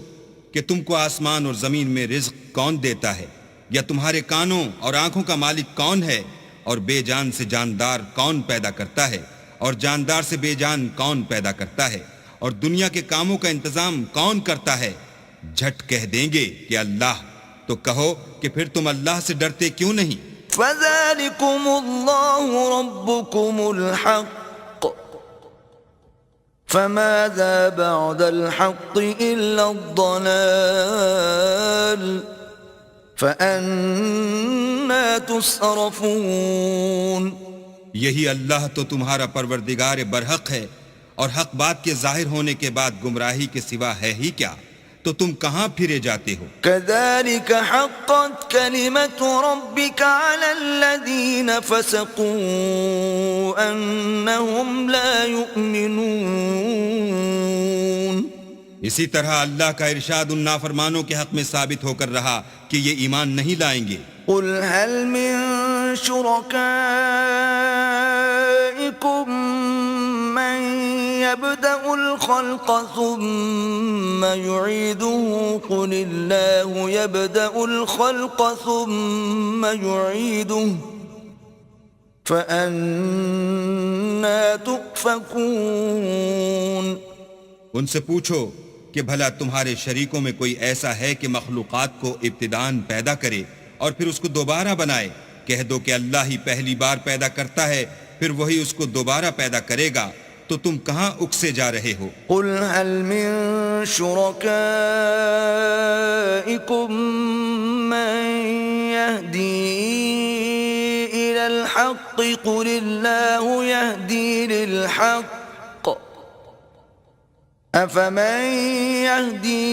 کہ تم کو آسمان اور زمین میں رزق کون دیتا ہے، یا تمہارے کانوں اور آنکھوں کا مالک کون ہے، اور بے جان سے جاندار کون پیدا کرتا ہے، اور جاندار سے بے جان کون پیدا کرتا ہے، اور دنیا کے کاموں کا انتظام کون کرتا ہے؟ جھٹ کہہ دیں گے کہ اللہ، تو کہو کہ پھر تم اللہ سے ڈرتے کیوں نہیں؟
فَذَلِكُمُ اللَّهُ رَبُّكُمُ الْحَقُّ فَمَاذَا بَعْدَ الْحَقِّ إِلَّا الضَّلَالُ فَأَنَّى تُصْرَفُونَ۔
یہی اللہ تو تمہارا پروردگار برحق ہے، اور حق بات کے ظاہر ہونے کے بعد گمراہی کے سوا ہے ہی کیا، تو تم کہاں پھرے جاتے ہو؟
كَذَلِكَ حَقَّتْ كَلِمَةُ رَبِّكَ عَلَى الَّذِينَ فَسَقُوا أَنَّهُمْ لَا يُؤْمِنُونَ۔
اسی طرح اللہ کا ارشاد ان نافرمانوں کے حق میں ثابت ہو کر رہا کہ یہ ایمان نہیں لائیں گے۔
قُلْ هَلْ مِن شُرَكَائِكُم مَّن يَبْدَأُ الْخَلْقَ ثُمَّ يُعِيدُهُ قُلِ اللَّهُ يَبْدَأُ الْخَلْقَ ثُمَّ يُعِيدُهُ فَأَنَّى تُؤْفَكُونَ۔
ان سے پوچھو کہ بھلا تمہارے شریکوں میں کوئی ایسا ہے کہ مخلوقات کو ابتداءً پیدا کرے اور پھر اس کو دوبارہ بنائے؟ کہہ دو کہ اللہ ہی پہلی بار پیدا کرتا ہے، پھر وہی اس کو دوبارہ پیدا کرے گا، تو تم کہاں اکسے جا رہے ہو؟
قل هل من شركائكم من يهدي إلى الحق قل الله يهدي للحق أفمن يهدي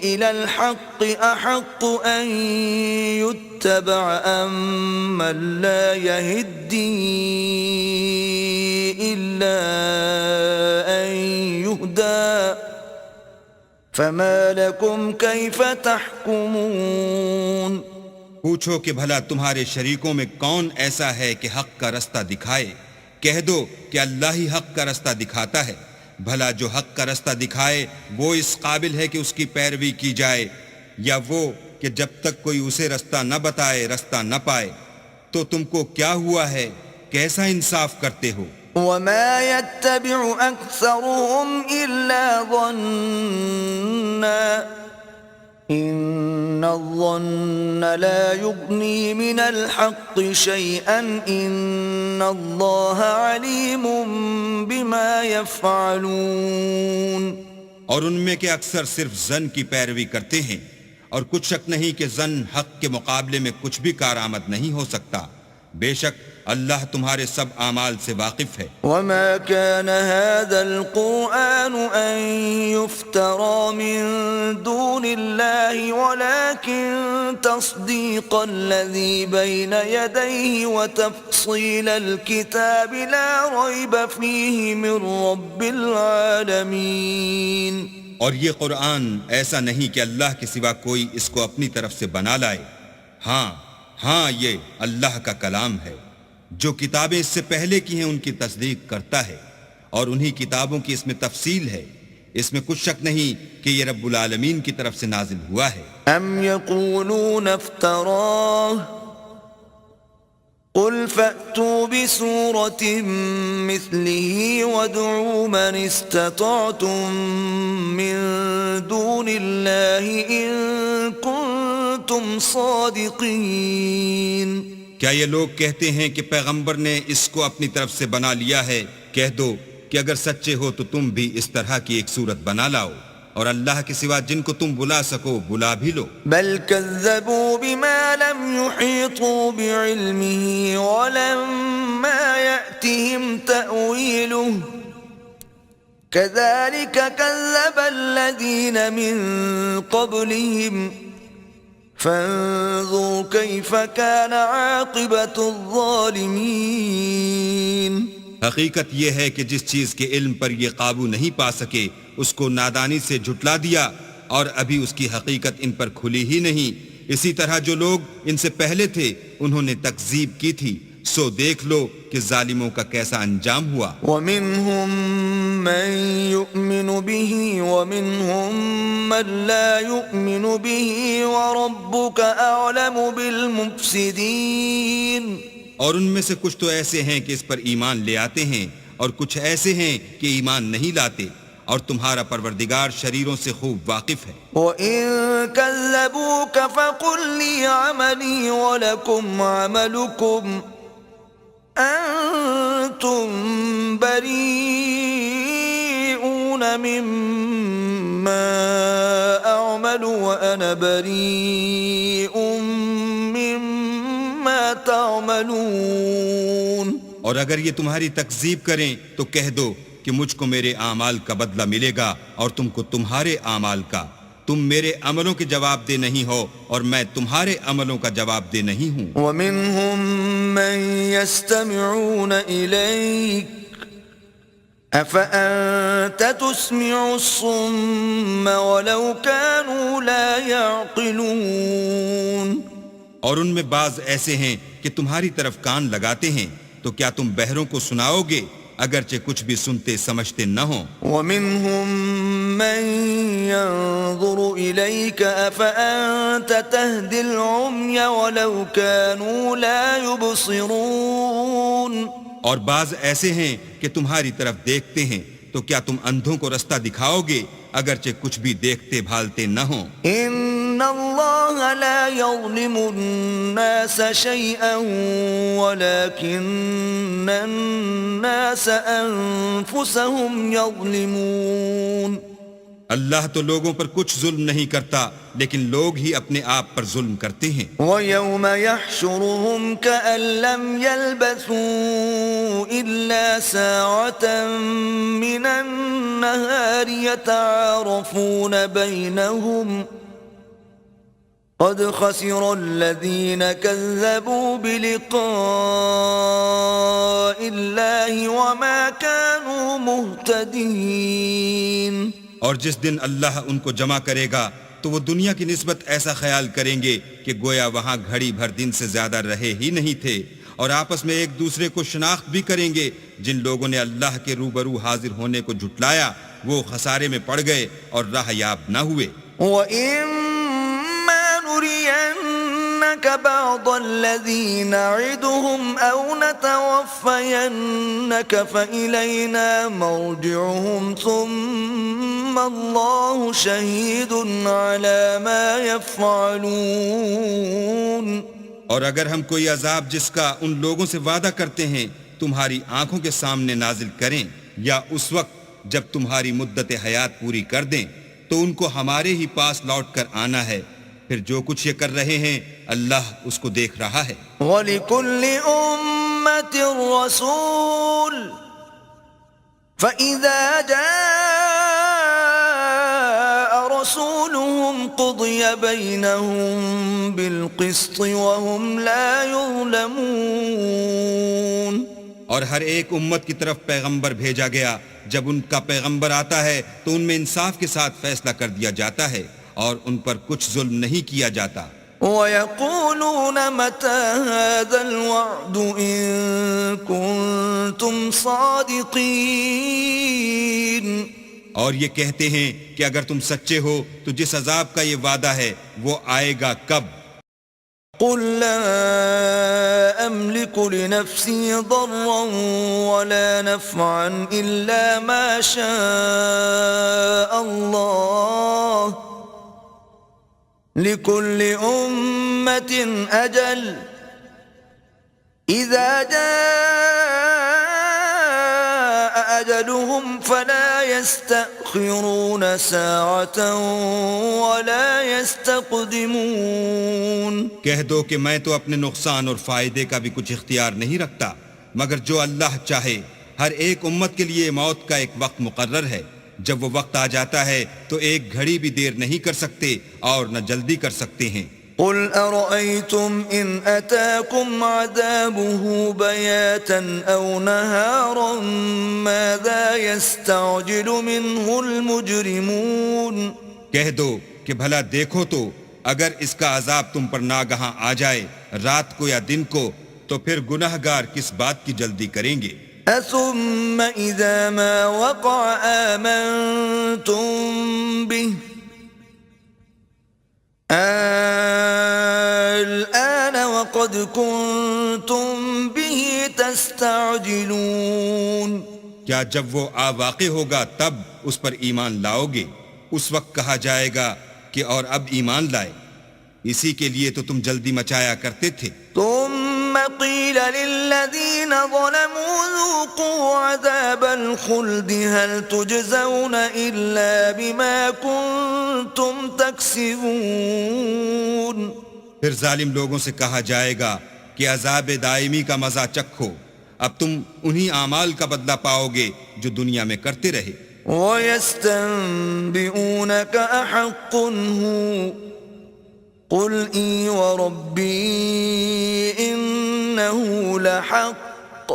إلى الحق أحق أن يتبع أم من لا يهدي إلا أن يهدى فما لكم كيف تحكمون
پوچھو کہ بھلا تمہارے شریکوں میں کون ایسا ہے کہ حق کا رستہ دکھائے؟ کہہ دو کہ اللہ ہی حق کا رستہ دکھاتا ہے۔ بھلا جو حق کا رستہ دکھائے وہ اس قابل ہے کہ اس کی پیروی کی جائے، یا وہ کہ جب تک کوئی اسے رستہ نہ بتائے رستہ نہ پائے؟ تو تم کو کیا ہوا ہے؟ کیسا انصاف کرتے ہو؟
وما يتبع أكثرهم إلا ظنا إن الظن لا يغني من الحق شيئا إن الله عليم بما يفعلون
اور ان میں کہ اکثر صرف ظن کی پیروی کرتے ہیں، اور کچھ شک نہیں کہ ظن حق کے مقابلے میں کچھ بھی کارآمد نہیں ہو سکتا۔ بے شک اللہ تمہارے سب اعمال سے واقف ہے۔
وما كان هذا القرآن أن يفترى من دون الله ولكن تصديق الذي بين يديه وتفصيل الكتاب لا ريب فيه من رب العالمين۔
اور یہ قرآن ایسا نہیں کہ اللہ کے سوا کوئی اس کو اپنی طرف سے بنا لائے، ہاں یہ اللہ کا کلام ہے۔ جو کتابیں اس سے پہلے کی ہیں ان کی تصدیق کرتا ہے، اور انہی کتابوں کی اس میں تفصیل ہے۔ اس میں کچھ شک نہیں کہ یہ رب العالمین کی طرف سے نازل ہوا ہے۔
ام یقولون افتراہ قل فأتوا بسورة مثله وادعوا من استطعتم من دون الله إن كنتم صادقين۔
کیا یہ لوگ کہتے ہیں کہ پیغمبر نے اس کو اپنی طرف سے بنا لیا ہے؟ کہہ دو کہ اگر سچے ہو تو تم بھی اس طرح کی ایک صورت بنا لاؤ، اور اللہ کے سوا جن کو تم بلا سکو بلا بھی لو۔
بل كذبوا بما لم يحيطوا بعلمه ولما يأتهم تأويله كذلك كذب الذين من قبلهم فانظر كيف كان عاقبة الظالمين۔
حقیقت یہ ہے کہ جس چیز کے علم پر یہ قابو نہیں پا سکے اس کو نادانی سے جھٹلا دیا، اور ابھی اس کی حقیقت ان پر کھلی ہی نہیں۔ اسی طرح جو لوگ ان سے پہلے تھے انہوں نے تکذیب کی تھی، سو دیکھ لو کہ ظالموں کا کیسا انجام ہوا۔
وَمِنْهُمْ مَنْ يُؤْمِنُ بِهِ وَمِنْهُمْ مَنْ لَا يُؤْمِنُ بِهِ وَرَبُّكَ أَعْلَمُ بِالْمُفْسِدِينَ۔ اور ان میں سے کچھ تو ایسے ہیں کہ اس پر ایمان لے آتے ہیں، اور کچھ ایسے ہیں کہ ایمان نہیں لاتے، اور تمہارا پروردگار شریروں سے خوب واقف ہے۔ وَإِن كَذَّبُوكَ فَقُلْ لِي عَمَلِي وَلَكُمْ عَمَلُكُمْ أَنْتُمْ بَرِيئُونَ مِمَّا أَعْمَلُ وَأَنَا بَرِيءٌ مِّمَّا تَعْمَلُونَ۔
اور اگر یہ تمہاری تکذیب کریں تو کہہ دو کہ مجھ کو میرے اعمال کا بدلہ ملے گا اور تم کو تمہارے اعمال کا۔ تم میرے عملوں کے جواب دہ نہیں ہو اور میں تمہارے عملوں کا جواب دہ نہیں ہوں۔
وَمِنْهُمْ مَنْ يَسْتَمِعُونَ إِلَيْكَ أَفَأَنْتَ تُسْمِعُ الصُّمَّ وَلَوْ كَانُوا لَا يَعْقِلُونَ۔
اور ان میں بعض ایسے ہیں کہ تمہاری طرف کان لگاتے ہیں، تو کیا تم بہروں کو سناؤ گے اگرچہ کچھ بھی سنتے سمجھتے نہ ہوں۔
وَمِنْهُمْ مَنْ يَنظُرُ إِلَيْكَ أَفَأَنْتَ تَهْدِي الْعُمْيَ وَلَوْ كَانُوا لَا يُبْصِرُونَ۔
اور بعض ایسے ہیں کہ تمہاری طرف دیکھتے ہیں، تو کیا تم اندھوں کو رستہ دکھاؤ گے اگرچہ کچھ بھی دیکھتے بھالتے نہ ہوں۔
إن الله لا يظلم الناس شيئا ولكن الناس أنفسهم يظلمون.
اللہ تو لوگوں پر کچھ ظلم نہیں کرتا لیکن لوگ ہی اپنے آپ پر ظلم کرتے ہیں.
وَيَوْمَ يَحْشُرُهُمْ كَأَن لَّمْ يَلْبَثُوا إِلَّا سَاعَةً مِّنَ النَّهَارِ يَتَعَارَفُونَ بَيْنَهُمْ قَدْ خَسِرَ الَّذِينَ كَذَّبُوا بِلِقَاءِ اللَّهِ وَمَا كَانُوا مُهْتَدِينَ.
اور جس دن اللہ ان کو جمع کرے گا تو وہ دنیا کی نسبت ایسا خیال کریں گے کہ گویا وہاں گھڑی بھر دن سے زیادہ رہے ہی نہیں تھے، اور آپس میں ایک دوسرے کو شناخت بھی کریں گے. جن لوگوں نے اللہ کے روبرو حاضر ہونے کو جھٹلایا وہ خسارے میں پڑ گئے اور راہ یاب نہ ہوئے.
وَإِمَّا نُرِيَنَّكَ بَعْضَ الَّذِي نَعِدُهُمْ أَوْ نَتَوَفَّيَنَّكَ فَإِلَيْنَا مَرْجِعُهُمْ ثُمَّ اللَّهُ شَهِيدٌ عَلَى مَا يَفْعَلُونَ.
اور اگر ہم کوئی عذاب جس کا ان لوگوں سے وعدہ کرتے ہیں تمہاری آنکھوں کے سامنے نازل کریں یا اس وقت جب تمہاری مدت حیات پوری کر دیں تو ان کو ہمارے ہی پاس لوٹ کر آنا ہے، پھر جو کچھ یہ کر رہے ہیں اللہ اس کو دیکھ رہا ہے.
وَلِكُلِّ أُمَّةٍ رَّسُولٌ فَإِذَا جَاءَ رَسُولُهُمْ قُضِيَ بَيْنَهُم بِالْقِسْطِ وَهُمْ لَا يُظْلَمُونَ.
اور ہر ایک امت کی طرف پیغمبر بھیجا گیا، جب ان کا پیغمبر آتا ہے تو ان میں انصاف کے ساتھ فیصلہ کر دیا جاتا ہے اور ان پر کچھ ظلم نہیں کیا جاتا.
وَيَقُولُونَ مَتَى هَذَا الْوَعْدُ إِن كُنتُمْ صَادِقِينَ.
اور یہ کہتے ہیں کہ اگر تم سچے ہو تو جس عذاب کا یہ وعدہ ہے وہ آئے گا کب؟
قُل لَّا أَمْلِكُ لِنَفْسِي ضَرًّا وَلَا نَفْعًا إِلَّا مَا شَاءَ اللَّهُ لِكُلِّ أُمَّةٍ أَجَلٌ إِذَا جَاءَ أَجَلُهُمْ فَلَا يَسْتَأْخِرُونَ سَاعَةً وَلَا يَسْتَقْدِمُونَ.
کہہ دو کہ میں تو اپنے نقصان اور فائدے کا بھی کچھ اختیار نہیں رکھتا، مگر جو اللہ چاہے. ہر ایک امت کے لیے موت کا ایک وقت مقرر ہے، جب وہ وقت آ جاتا ہے تو ایک گھڑی بھی دیر نہیں کر سکتے اور نہ جلدی کر سکتے ہیں.
قُلْ أَرَأَيْتُمْ إِنْ أَتَاكُمْ عَذَابُهُ بَيَاتًا أَوْ نَهَارًا مَاذَا يَسْتَعْجِلُ مِنْهُ الْمُجْرِمُونَ.
کہہ دو کہ بھلا دیکھو تو اگر اس کا عذاب تم پر ناگہاں آ جائے رات کو یا دن کو تو پھر گناہگار کس بات کی جلدی کریں گے؟
أَثُمَّ إِذَا مَا وَقَعَ آمَنْتُمْ بِهِ الآن وقد كنتم به تستعجلون.
کیا جب وہ آ واقع ہوگا تب اس پر ایمان لاؤ گے؟ اس وقت کہا جائے گا کہ اور اب ایمان لائے، اسی کے لیے تو تم جلدی مچایا کرتے تھے.
ثم قيل للذين ظلموا ذوقوا عذاب الخلد هل تجزون إلا بما كنتم تكسبون.
پھر ظالم لوگوں سے کہا جائے گا کہ عذاب دائمی کا مزہ چکھو، اب تم انہی اعمال کا بدلہ پاؤ گے جو دنیا میں کرتے رہے.
وَيَسْتَنبِئُونَكَ أَحَقٌّ هُوَ قُلْ إِي وَرَبِّي إِنَّهُ لَحَقٌّ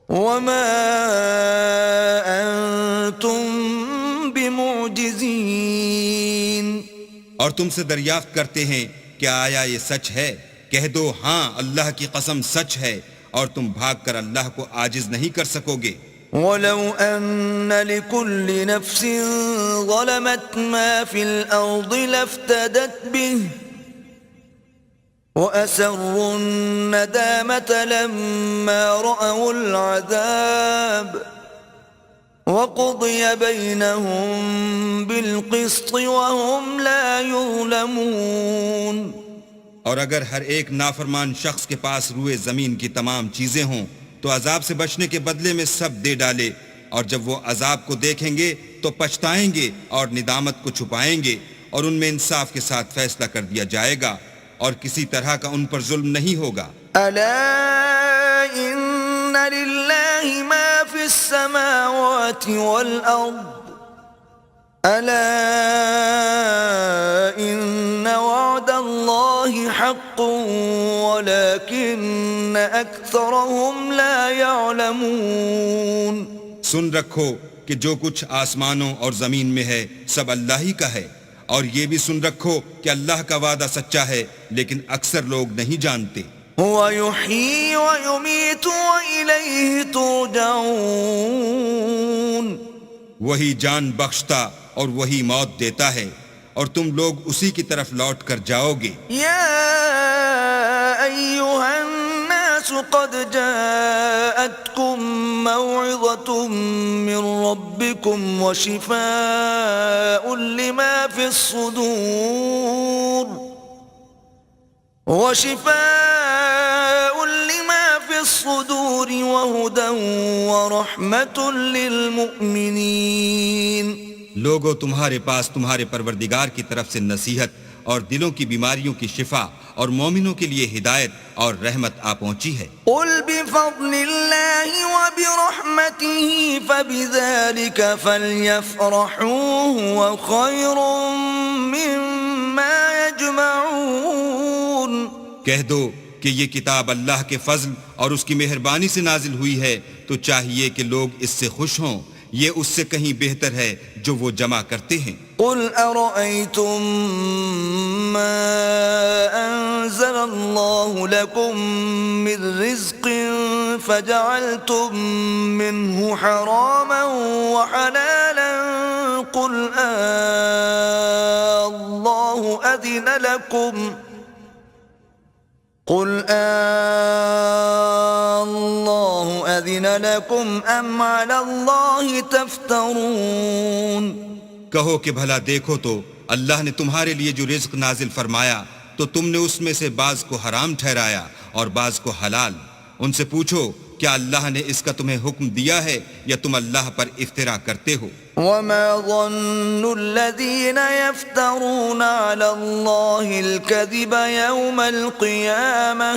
وَمَا أَنْتُمْ بِمُعْجِزِينَ.
اور تم سے دریافت کرتے ہیں کہ آیا یہ سچ ہے؟ کہہ دو ہاں اللہ کی قسم سچ ہے، اور تم بھاگ کر اللہ کو عاجز نہیں کر سکو گے.
وَلَوْ أَنَّ لِكُلِّ نَفْسٍ ظَلَمَتْ مَا فِي الْأَرْضِ لَافْتَدَتْ بِهِ وَأَسَرُّوا النَّدَامَةَ لَمَّا رَأَوُا الْعَذَابَ وقضي بينهم بالقسط وهم لا يظلمون.
اور اگر ہر ایک نافرمان شخص کے پاس روئے زمین کی تمام چیزیں ہوں تو عذاب سے بچنے کے بدلے میں سب دے ڈالے، اور جب وہ عذاب کو دیکھیں گے تو پچھتائیں گے اور ندامت کو چھپائیں گے، اور ان میں انصاف کے ساتھ فیصلہ کر دیا جائے گا، اور کسی طرح کا ان پر ظلم نہیں ہوگا.
ألا إن لله ما في السماوات والأرض ألا إن وعد الله حق ولكن أكثرهم لا يعلمون.
سن رکھو کہ جو کچھ آسمانوں اور زمین میں ہے سب اللہ ہی کا ہے، اور یہ بھی سن رکھو کہ اللہ کا وعدہ سچا ہے، لیکن اکثر لوگ نہیں جانتے.
هو يحيي ويميت وإليه ترجعون.
وہی جان بخشتا اور وہی موت دیتا ہے، اور تم لوگ اسی کی طرف لوٹ کر جاؤ گے.
يا أيها الناس قد جاءتكم موعظة من ربكم وشفاء لما في الصدور وهدى ورحمة للمؤمنين.
لوگوں تمہارے پاس تمہارے پروردگار کی طرف سے نصیحت اور دلوں کی بیماریوں کی شفا اور مومنوں کے لیے ہدایت اور رحمت آ پہنچی ہے.
قل بفضل الله وبرحمته فبذلك فليفرحوا هو خير مما يجمعون.
کہہ دو کہ یہ کتاب اللہ کے فضل اور اس کی مہربانی سے نازل ہوئی ہے تو چاہیے کہ لوگ اس سے خوش ہوں، یہ اس سے کہیں بہتر ہے جو وہ جمع کرتے ہیں.
قل أرأيتم ما أنزل الله لكم من رزق فجعلتم منه حراما وحلالا قل الله أذن لكم أم على الله تفترون.
کہو کہ بھلا دیکھو تو اللہ نے تمہارے لیے جو رزق نازل فرمایا تو تم نے اس میں سے بعض کو حرام ٹھہرایا اور بعض کو حلال. ان سے پوچھو کیا اللہ نے اس کا تمہیں حکم دیا ہے یا تم اللہ پر افترا کرتے ہو؟
وما ظن الذين يفترون على الله الكذب يوم القيامة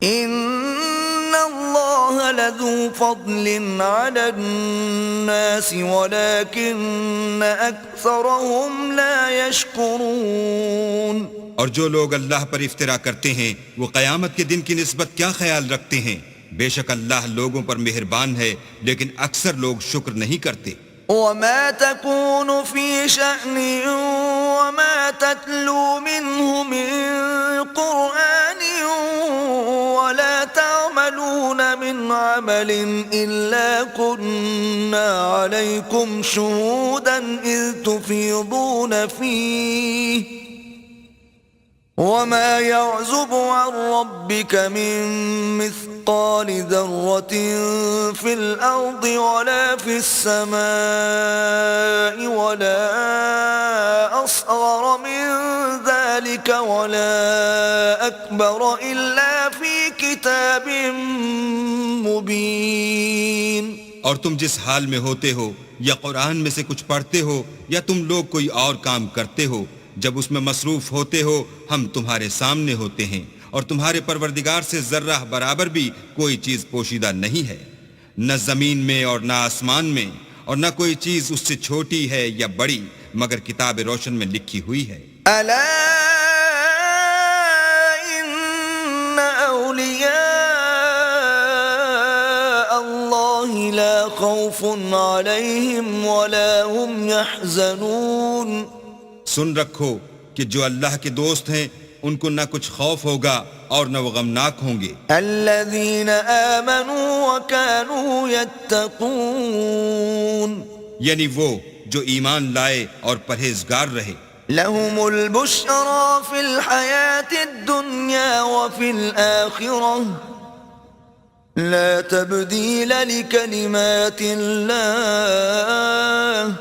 إن الله لذو فضل على الناس ولكن أكثرهم لا يشكرون.
اور جو لوگ اللہ پر افترا کرتے ہیں وہ قیامت کے دن کی نسبت کیا خیال رکھتے ہیں؟ بے شک اللہ لوگوں پر مہربان ہے لیکن اکثر لوگ شکر نہیں کرتے.
وما تكون في شأن وما تتلو منه من قرآن ولا تعملون من عمل إلا كنا عليكم شهودا إذ تفيضون فيه وما يعزب عن ربك من مثقال ذرة في الأرض ولا في السماء ولا أصغر من ذلك ولا أكبر إلا في كتاب مبين.
اور تم جس حال میں ہوتے ہو یا قرآن میں سے کچھ پڑھتے ہو یا تم لوگ کوئی اور کام کرتے ہو، جب اس میں مصروف ہوتے ہو ہم تمہارے سامنے ہوتے ہیں، اور تمہارے پروردگار سے ذرہ برابر بھی کوئی چیز پوشیدہ نہیں ہے، نہ زمین میں اور نہ آسمان میں، اور نہ کوئی چیز اس سے چھوٹی ہے یا بڑی مگر کتاب روشن میں لکھی ہوئی ہے.
ألا إن أولياء الله لا خوف عليهم ولا هم يحزنون.
سن رکھو کہ جو اللہ کے دوست ہیں ان کو نہ کچھ خوف ہوگا اور نہ وہ غمناک ہوں گے.
الذين آمنوا وكانوا يتقون.
یعنی وہ جو ایمان لائے اور پرہیزگار رہے.
لهم البشرى في الحياة الدنيا وفي الآخرة لا تبديل لكلمات الله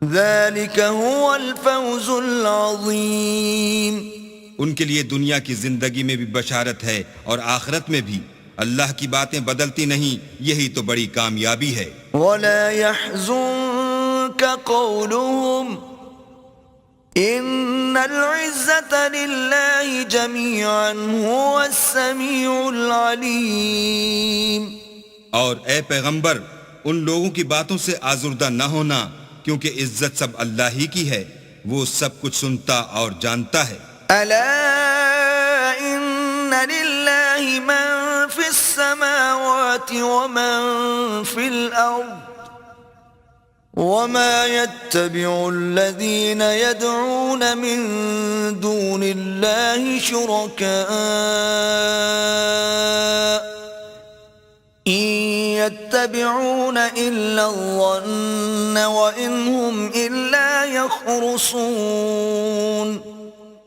ذلك هو الفوز العظيم.
ان کے لیے دنیا کی زندگی میں بھی بشارت ہے اور آخرت میں بھی. اللہ کی باتیں بدلتی نہیں، یہی تو بڑی کامیابی ہے.
ولا يحزنك قولهم ان العزة لله جميعا هو السميع العليم.
اور اے پیغمبر ان لوگوں کی باتوں سے آزردہ نہ ہونا، کیونکہ عزت سب اللہ ہی کی ہے، وہ سب کچھ سنتا اور جانتا ہے.
الا ان لله من في السماوات ومن في الارض وما يتبع الذين يدعون من دون الله شركاء إن يتبعون إلا الظن وإن هم إلا يخرصون.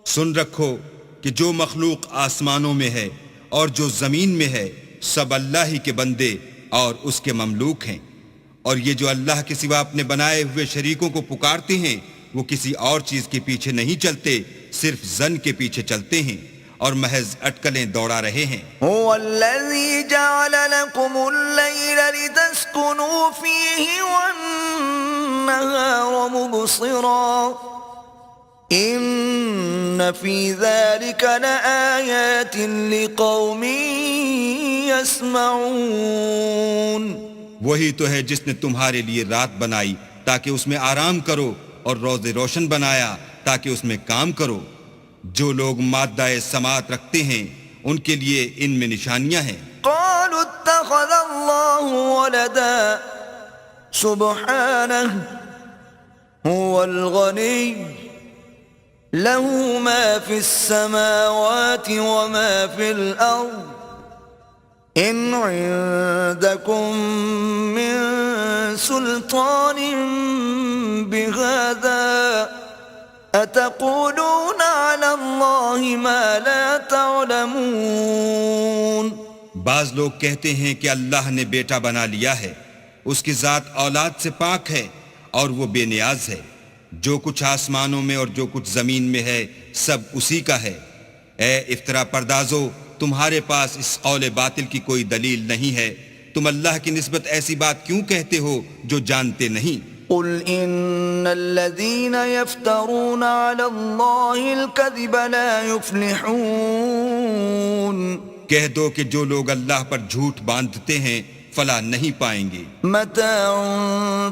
سن رکھو کہ جو مخلوق آسمانوں میں ہے اور جو زمین میں ہے سب اللہ ہی کے بندے اور اس کے مملوک ہیں، اور یہ جو اللہ کے سوا اپنے بنائے ہوئے شریکوں کو پکارتے ہیں وہ کسی اور چیز کے پیچھے نہیں چلتے، صرف ظن کے پیچھے چلتے ہیں اور محض اٹکلیں دوڑا رہے ہیں.
هو الذي جعل لكم الليل لتسكنوا فيه والنهار مبصرا ان في ذلك لآيات لقوم يسمعون.
وہی تو ہے جس نے تمہارے لیے رات بنائی تاکہ اس میں آرام کرو اور روز روشن بنایا تاکہ اس میں کام کرو. جو لوگ مادہ سماعت رکھتے ہیں ان کے لیے ان میں نشانیاں ہیں.
قالوا اتخذ الله ولدا سبحانه هو الغني له ما في السماوات وما في الأرض إن عندكم من سلطان بهذا أتقولون على الله ما لا تعلمون.
بعض لوگ کہتے ہیں کہ اللہ نے بیٹا بنا لیا ہے، اس کی ذات اولاد سے پاک ہے اور وہ بے نیاز ہے. جو کچھ آسمانوں میں اور جو کچھ زمین میں ہے سب اسی کا ہے. اے افطرا پردازو، تمہارے پاس اس قول باطل کی کوئی دلیل نہیں ہے، تم اللہ کی نسبت ایسی بات کیوں کہتے ہو جو جانتے نہیں؟
قل ان الذين يفترون على الله الكذب لا يفلحون.
کہہ دو کہ جو لوگ اللہ پر جھوٹ باندھتے ہیں فلاح نہیں پائیں گے.
متاع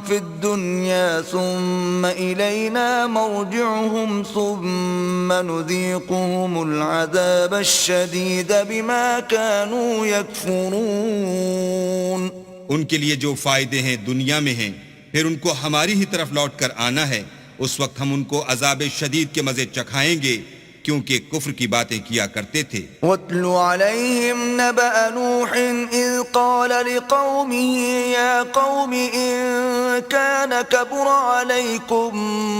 في الدنيا ثم إلينا مرجعهم ثم نذيقهم العذاب الشديد بما كانوا يكفرون.
ان کے لیے جو فائدے ہیں دنیا میں ہیں، پھر ان کو ہماری ہی طرف لوٹ کر آنا ہے، اس وقت ہم ان کو عذاب شدید کے مزے چکھائیں گے کیونکہ کفر کی باتیں کیا کرتے تھے.
وَاتْلُ عَلَيْهِمْ نَبَأَ نُوحٍ إِذْ قَالَ لِقَوْمِهِ يَا قَوْمِ إِن كَانَ كَبُرَ عَلَيْكُمْ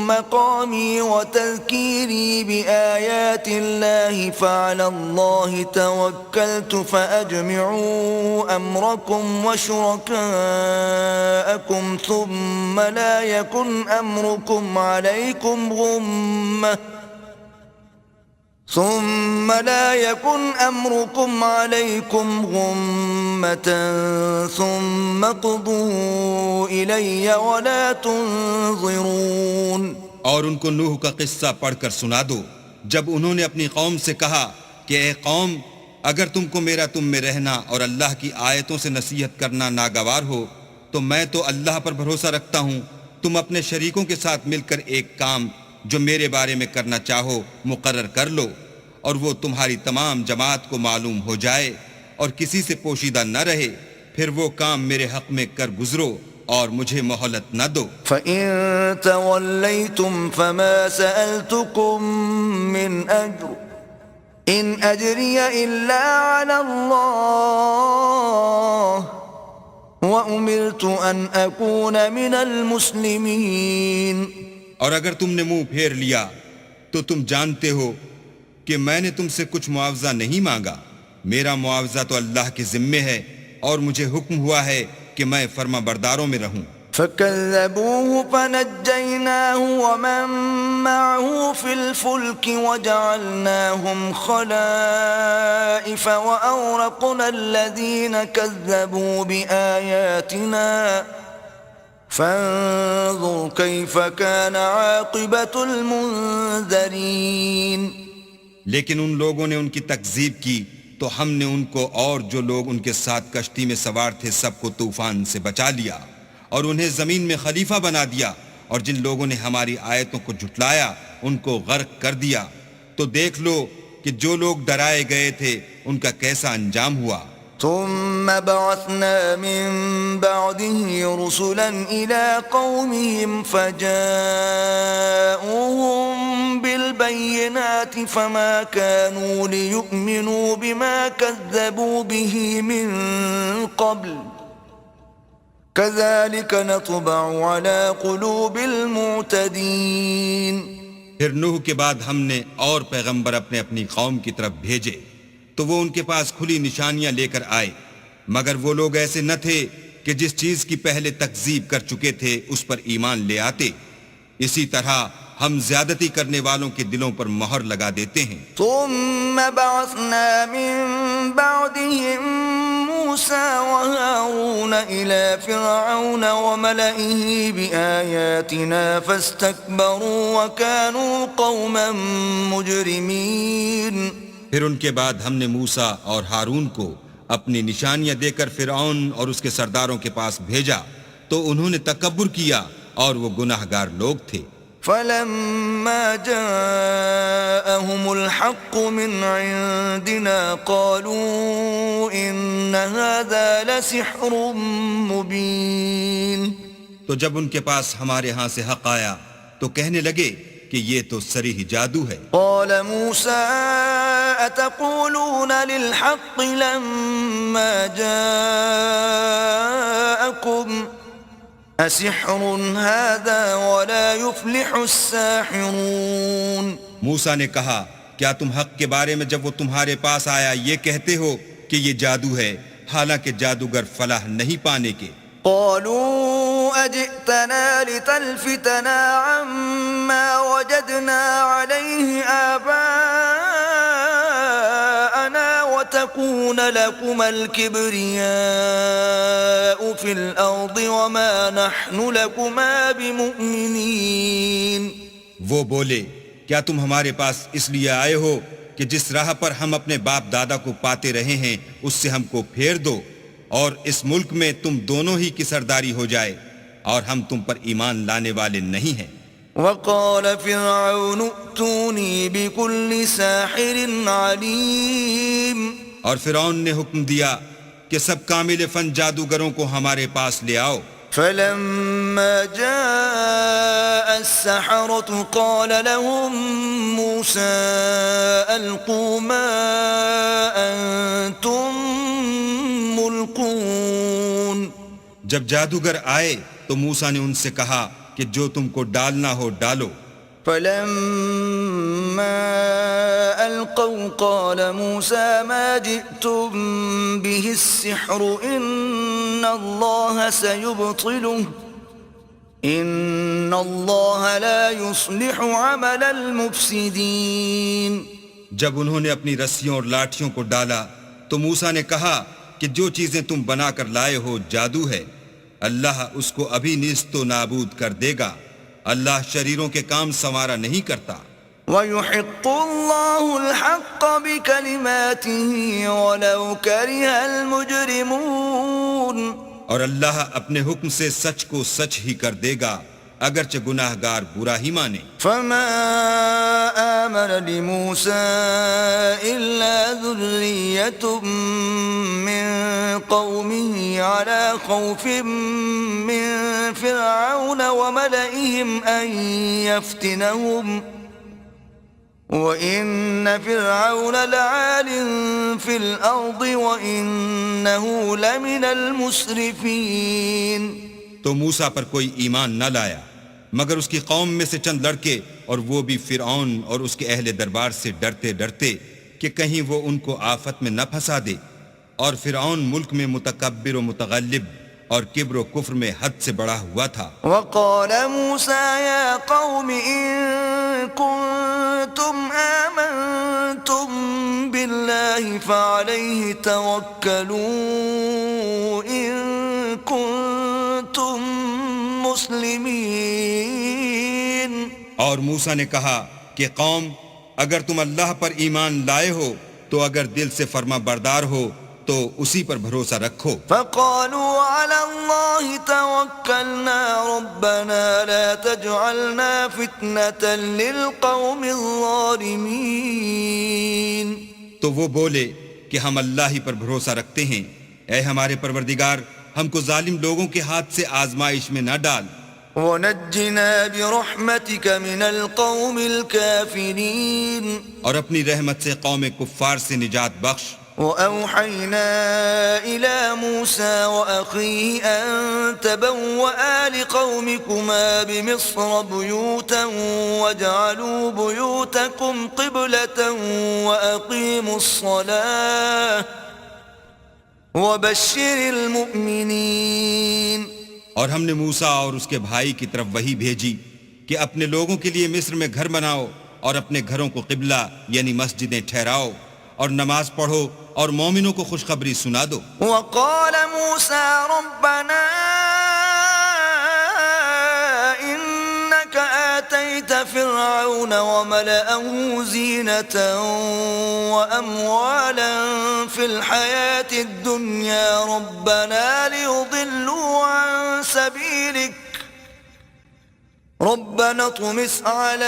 مَقَامِي وَتَذْكِيرِي بِآيَاتِ اللَّهِ فَعَلَى اللَّهِ تَوَكَّلْتُ فَأَجْمِعُوا أَمْرَكُمْ وَشُرَكَاءَكُمْ ثُمَّ لَا يَكُنْ أَمْرُكُمْ عَلَيْكُمْ غمة ثم قضوا إلي ولا تنظرون.
اور ان کو نوح کا قصہ پڑھ کر سنا دو جب انہوں نے اپنی قوم سے کہا کہ اے قوم، اگر تم کو میرا تم میں رہنا اور اللہ کی آیتوں سے نصیحت کرنا ناگوار ہو تو میں تو اللہ پر بھروسہ رکھتا ہوں، تم اپنے شریکوں کے ساتھ مل کر ایک کام جو میرے بارے میں کرنا چاہو مقرر کر لو، اور وہ تمہاری تمام جماعت کو معلوم ہو جائے اور کسی سے پوشیدہ نہ رہے، پھر وہ کام میرے حق میں کر گزرو اور مجھے مہلت نہ دو.
فَإِن تَوَلَّيْتُمْ فَمَا سَأَلْتُكُم مِّنْ أَجْرٍ إِنْ أَجْرِيَ إِلَّا عَلَى اللَّهِ وَأُمِرْتُ أَنْ أَكُونَ مِنَ الْمُسْلِمِينَ.
اور اگر تم نے منہ پھیر لیا تو تم جانتے ہو کہ میں نے تم سے کچھ معاوضہ نہیں مانگا، میرا معاوضہ تو اللہ کے ذمے ہے اور مجھے حکم ہوا ہے کہ میں فرما برداروں میں رہوں.
فكذبوه فنجيناه ومن معه في الفلك وجعلناهم خلائف وأورقنا الذين كذبوا بآياتنا فانظر كيف كان عاقبة المنذرين.
لیکن ان لوگوں نے ان کی تکذیب کی تو ہم نے ان کو اور جو لوگ ان کے ساتھ کشتی میں سوار تھے سب کو طوفان سے بچا لیا اور انہیں زمین میں خلیفہ بنا دیا، اور جن لوگوں نے ہماری آیتوں کو جھٹلایا ان کو غرق کر دیا. تو دیکھ لو کہ جو لوگ ڈرائے گئے تھے ان کا کیسا انجام ہوا.
ثم بعثنا من بعده رسلا إلى قومهم فجاءوهم بالبينات فما كانوا ليؤمنوا بما كذبوا به من قبل كذلك نطبع على قلوب المعتدين.
پھر نوح کے بعد ہم نے اور پیغمبر اپنے اپنی قوم کی طرف بھیجے تو وہ ان کے پاس کھلی نشانیاں لے کر آئے، مگر وہ لوگ ایسے نہ تھے کہ جس چیز کی پہلے تکذیب کر چکے تھے اس پر ایمان لے آتے. اسی طرح ہم زیادتی کرنے والوں کے دلوں پر مہر لگا دیتے ہیں.
ثم بعثنا من بعدهم موسى وهارون إلى فرعون وملئه بآياتنا فاستكبروا وكانوا قوما مجرمين.
پھر ان کے بعد ہم نے موسیٰ اور ہارون کو اپنی نشانیاں دے کر فرعون اور اس کے سرداروں کے پاس بھیجا تو انہوں نے تکبر کیا اور وہ گناہگار لوگ تھے.
فلما جاءهم الحق من عندنا قالوا إن هذا لسحر مبين.
تو جب ان کے پاس ہمارے ہاں سے حق آیا تو کہنے لگے کہ یہ تو صریح جادو ہے.
قال موسى أتقولون للحق لما جاءكم أسحر هذا ولا يفلح الساحرون.
موسیٰ نے کہا کیا تم حق کے بارے میں جب وہ تمہارے پاس آیا یہ کہتے ہو کہ یہ جادو ہے، حالانکہ جادوگر فلاح نہیں پانے کے.
قالوا أجئتنا لتلفتنا عما وجدنا عليه آباءنا وتكون لكما الكبرياء في الأرض وما نحن لكما بمؤمنين.
وہ بولے کیا تم ہمارے پاس اس لیے آئے ہو کہ جس راہ پر ہم اپنے باپ دادا کو پاتے رہے ہیں اس سے ہم کو پھیر دو اور اس ملک میں تم دونوں ہی کی سرداری ہو جائے، اور ہم تم پر ایمان لانے والے نہیں ہیں.
وقال فرعون ائتوني بكل ساحر عليم.
اور فرعون نے حکم دیا کہ سب کامل فن جادوگروں کو ہمارے پاس لے آؤ.
فلما جاء السحرة قال لهم موسى ألقوا ما أنتم ملقون.
جب جادوگر آئے تو موسیٰ نے ان سے کہا کہ جو تم کو ڈالنا ہو ڈالو.
فلما ألقوا قال موسى ما جئتم به السحر إن الله سيبطله إن الله لا يصلح عمل المفسدين.
جب انہوں نے اپنی رسیوں اور لاٹھیوں کو ڈالا تو موسیٰ نے کہا کہ جو چیزیں تم بنا کر لائے ہو جادو ہے، اللہ اس کو ابھی نیست و نابود کر دے گا. اللہ شریروں کے کام سنوارا نہیں کرتا.
وَيُحِقُّ اللَّهُ الْحَقَّ بِكَلِمَاتِهِ وَلَوْ كَرِهَ الْمُجْرِمُونَ.
اور اللہ اپنے حکم سے سچ کو سچ ہی کر دے گا اگرچہ گناہگار برا ہی مانے.
فما آمن لموسى إلا ذرية من قومه على خوف من فرعون وملئهم أن يفتنهم وَإِنَّ فِرْعَوْنَ لَعَالٍ فِي الْأَرْضِ وَإِنَّهُ لَمِنَ الْمُسْرِفِينَ.
تو موسیٰ پر کوئی ایمان نہ لایا مگر اس کی قوم میں سے چند لڑکے، اور وہ بھی فرعون اور اس کے اہل دربار سے ڈرتے ڈرتے کہ کہیں وہ ان کو آفت میں نہ پھنسا دے، اور فرعون ملک میں متکبر و متغلب اور کبر و کفر میں حد سے بڑا ہوا تھا۔
وقال موسى يا قوم إن كنتم آمنتم بالله فعليه توكلوا إن كنتم مسلمين۔
اور موسیٰ نے کہا کہ قوم، اگر تم اللہ پر ایمان لائے ہو تو اگر دل سے فرما بردار ہو تو اسی پر بھروسہ رکھو۔
فقالوا على الله توكلنا ربنا لا تجعلنا فتنة للقوم الظالمين۔
تو وہ بولے کہ ہم اللہ ہی پر بھروسہ رکھتے ہیں، اے ہمارے پروردگار ہم کو ظالم لوگوں کے ہاتھ سے آزمائش میں نہ ڈال۔
ونجنا برحمتك من القوم الكافرين۔
اور اپنی رحمت سے قوم کفار سے نجات بخش۔
وأوحينا إلى موسى وأخيه أن تبوأ لقومكما بمصر بيوتا واجعلوا بيوتكم قبلة وأقيموا الصلاة وبشر المؤمنين۔
اور ہم نے موسیٰ اور اس کے بھائی کی طرف وحی بھیجی کہ اپنے لوگوں کے لیے مصر میں گھر بناؤ اور اپنے گھروں کو قبلہ یعنی مسجدیں ٹھہراؤ اور نماز پڑھو اور مومنوں کو خوشخبری سنا دو۔
وقال موسى ربنا إنك آتيت فرعون وملأه زينة وأموالا في الحياة الدنيا ربنا ليضلوا عن سبيلك ربنا اطمس على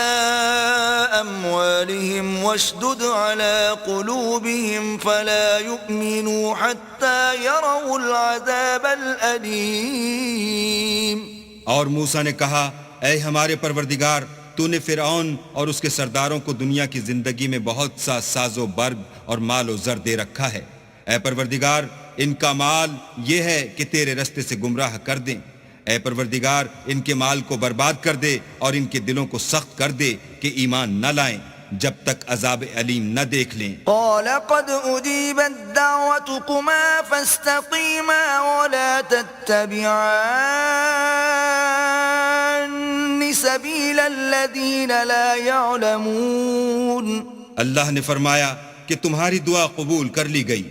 أموالهم واشدد على قلوبهم فلا يؤمنوا حتى يروا العذاب الأليم۔
اور موسیٰ نے کہا اے ہمارے پروردگار، تو نے فرعون اور اس کے سرداروں کو دنیا کی زندگی میں بہت سا ساز و برگ اور مال و زر دے رکھا ہے، اے پروردگار ان کا مال یہ ہے کہ تیرے رستے سے گمراہ کر دیں، اے پروردگار ان کے مال کو برباد کر دے اور ان کے دلوں کو سخت کر دے کہ ایمان نہ لائیں جب تک عذاب علیم نہ دیکھ لیں۔
قال قد أجيبت دعوتكما فاستقيما ولا تتبعان سبيل الذين لا يعلمون۔
اللہ نے فرمایا کہ تمہاری دعا قبول کر لی گئی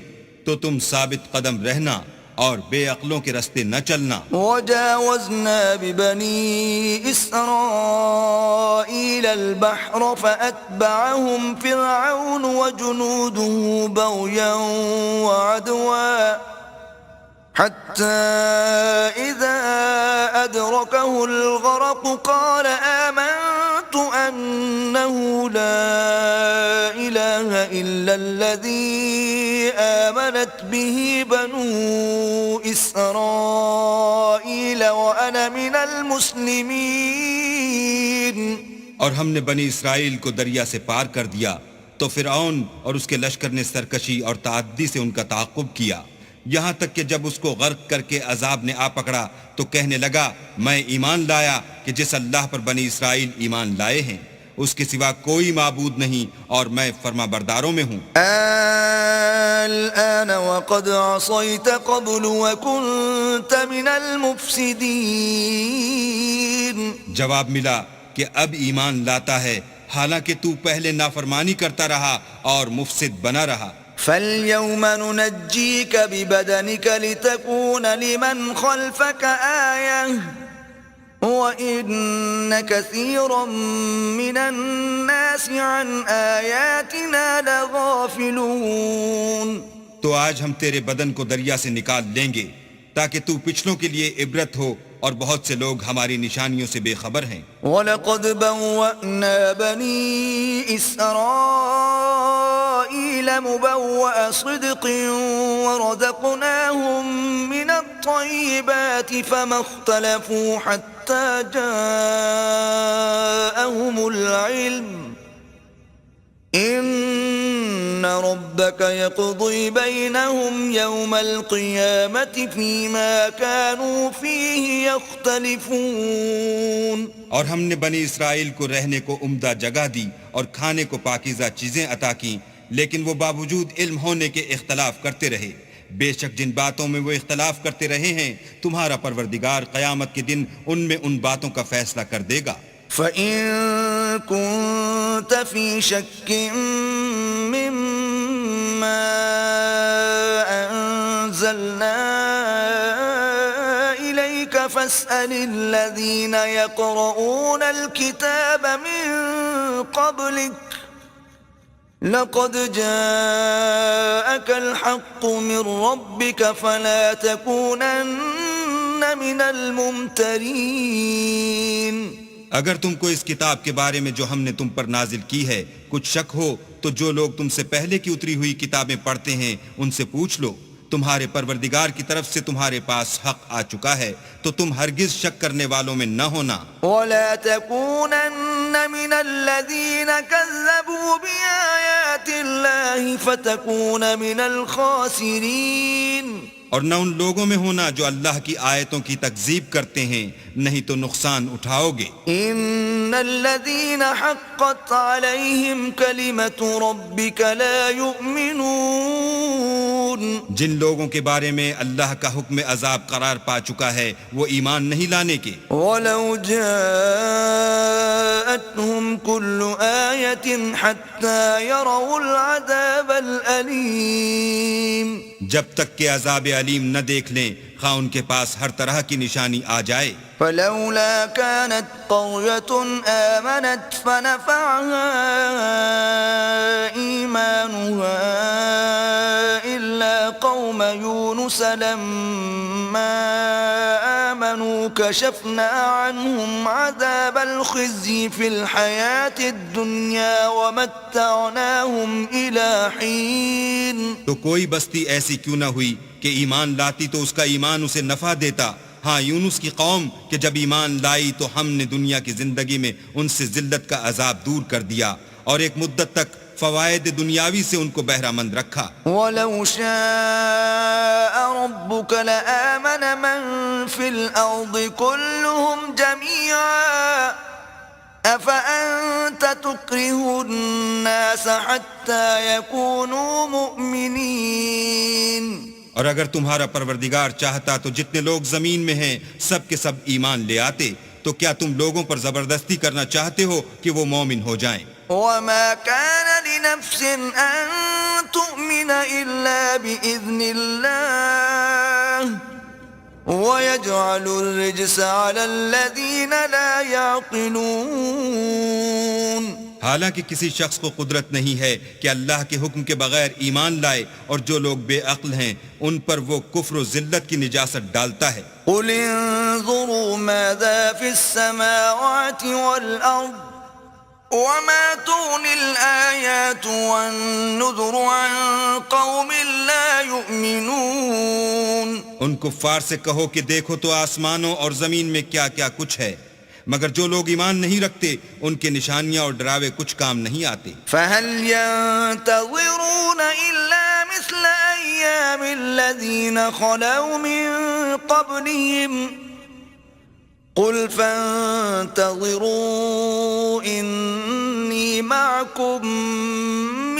تو تم ثابت قدم رہنا اور بے عقلوں کے رستے نہ چلنا۔
وجاوزنا ببني إسرائيل البحر فأتبعهم فرعون وجنوده بغيا وعدوا حتى إذا أدركه الغرق قال آمنت أنه لا إله إلا الذي آمنت به بنو إسرائيل وأنا من المسلمين۔
اور ہم نے بنی اسرائیل کو دریا سے پار کر دیا تو فرعون اور اس کے لشکر نے سرکشی اور تعدی سے ان کا تعاقب کیا، یہاں تک کہ جب اس کو غرق کر کے عذاب نے آ پکڑا تو کہنے لگا میں ایمان لایا کہ جس اللہ پر بنی اسرائیل ایمان لائے ہیں اس کے سوا کوئی معبود نہیں اور میں فرما برداروں میں ہوں۔
الآن وقد عصيت قبل وكنت من المفسدين۔
جواب ملا کہ اب ایمان لاتا ہے حالانکہ تو پہلے نافرمانی کرتا رہا اور مفسد بنا رہا۔
فاليوم ننجيك ببدنك لتكون لمن خلفك آية وإن كثيرا من الناس عن آياتنا لغافلون۔
تو آج ہم تیرے بدن کو دریا سے نکال لیں گے تاکہ تو پچھلوں کے لیے عبرت ہو اور بہت سے لوگ ہماری نشانیوں سے بے خبر ہیں۔
وَلَقَدْ بَوَّأْنَا بَنِي إِسْرَائِيلَ مُبَوَّأَ صِدْقٍ وَرَزَقْنَاهُمْ مِنَ الطَّيِّبَاتِ فَمَا اخْتَلَفُوا حَتَّى جَاءَهُمُ الْعِلْمُ إِنَّ رَبَّكَ يَقْضِي بَيْنَهُمْ يَوْمَ الْقِيَامَةِ فِيمَا كَانُوا فِيهِ يَخْتَلِفُونَ۔
اور ہم نے بنی اسرائیل کو رہنے کو عمدہ جگہ دی اور کھانے کو پاکیزہ چیزیں عطا کیں لیکن وہ باوجود علم ہونے کے اختلاف کرتے رہے. بے شک جن باتوں میں وہ اختلاف کرتے رہے ہیں تمہارا پروردگار قیامت کے دن ان میں ان باتوں کا فیصلہ کر دے گا.
فَإِن كُنتَ فِي شَكٍّ مِّمَّا أَنزَلْنَا إِلَيْكَ فَاسْأَلِ الَّذِينَ يَقْرَؤُونَ الْكِتَابَ مِن قَبْلِكَ لَقَدْ جَاءَكَ الْحَقُّ مِن رَّبِّكَ فَلَا تَكُونَنَّ مِنَ الْمُمْتَرِينَ.
اگر تم کو اس کتاب کے بارے میں جو ہم نے تم پر نازل کی ہے کچھ شک ہو تو جو لوگ تم سے پہلے کی اتری ہوئی کتابیں پڑھتے ہیں ان سے پوچھ لو. تمہارے پروردگار کی طرف سے تمہارے پاس حق آ چکا ہے تو تم ہرگز شک کرنے والوں میں نہ ہونا.
وَلَا تَكُونَنَّ مِنَ الَّذِينَ كَذَّبُوا بِآيَاتِ اللَّهِ فَتَكُونَ مِنَ الْخَاسِرِينَ.
اور نہ ان لوگوں میں ہونا جو اللہ کی آیتوں کی تکذیب کرتے ہیں نہیں تو نقصان اٹھاؤ گے.
ان الذين حقت عليهم كلمة ربك لا يؤمنون.
جن لوگوں کے بارے میں اللہ کا حکم عذاب قرار پا چکا ہے وہ ایمان نہیں لانے کے.
ولو جاءتهم كل آية حتى يروا العذاب الأليم.
جب تک کہ عذاب علیم نہ دیکھ لیں خواہ ان کے پاس ہر طرح کی نشانی آ جائے.
فلولا كانت قرية آمنت فنفعها إيمانها إلا قوم يونس لما آمنوا كشفنا عنهم عذاب الخزي في الحياة الدنيا ومتعناهم إلى حين.
تو کوئی بستی ایسی کیوں نہ ہوئی کہ ایمان لاتی تو اس کا ایمان اسے نفع دیتا. ہاں یونس کی قوم کہ جب ایمان لائی تو ہم نے دنیا کی زندگی میں ان سے ذلت کا عذاب دور کر دیا اور ایک مدت تک فوائد دنیاوی سے ان کو بہرہ مند رکھا.
وَلَوْ شَاءَ رَبُّكَ لَآمَنَ مَن فِي الْأَرْضِ كُلُّهُمْ جَمِيعًا أَفَأَنْتَ تُكْرِهُ النَّاسَ حَتَّى يَكُونُوا مُؤْمِنِينَ.
اور اگر تمہارا پروردگار چاہتا تو جتنے لوگ زمین میں ہیں سب کے سب ایمان لے آتے. تو کیا تم لوگوں پر زبردستی کرنا چاہتے ہو کہ وہ مومن ہو جائیں؟
وَمَا كَانَ لِنَفْسٍ أَن تُؤْمِنَ إِلَّا بِإِذْنِ اللَّهِ وَيَجْعَلُ الرِّجْسَ عَلَى الَّذِينَ لَا يَعْقِلُونَ.
حالانکہ کسی شخص کو قدرت نہیں ہے کہ اللہ کے حکم کے بغیر ایمان لائے اور جو لوگ بے عقل ہیں ان پر وہ کفر و ذلت کی نجاست ڈالتا ہے.
قُلِ انظُرُوا مَاذَا فِي السَّمَاوَاتِ وَالْأَرْضِ وَمَا تُغْنِي الْآيَاتُ وَالنُّذُرُ عَن قَوْمٍ لَا يُؤْمِنُونَ.
ان کفار سے کہو کہ دیکھو تو آسمانوں اور زمین میں کیا کیا کچھ ہے مگر جو لوگ ایمان نہیں رکھتے ان کے نشانیاں اور ڈراوے کچھ کام نہیں آتے.
فَهَلْ يَنْتَظِرُونَ إِلَّا مِثْلَ أَيَّامِ الَّذِينَ خَلَوْا مِن قَبْلِهِمْ قُلْ فَانْتَظِرُوا إِنِّي مَعَكُمْ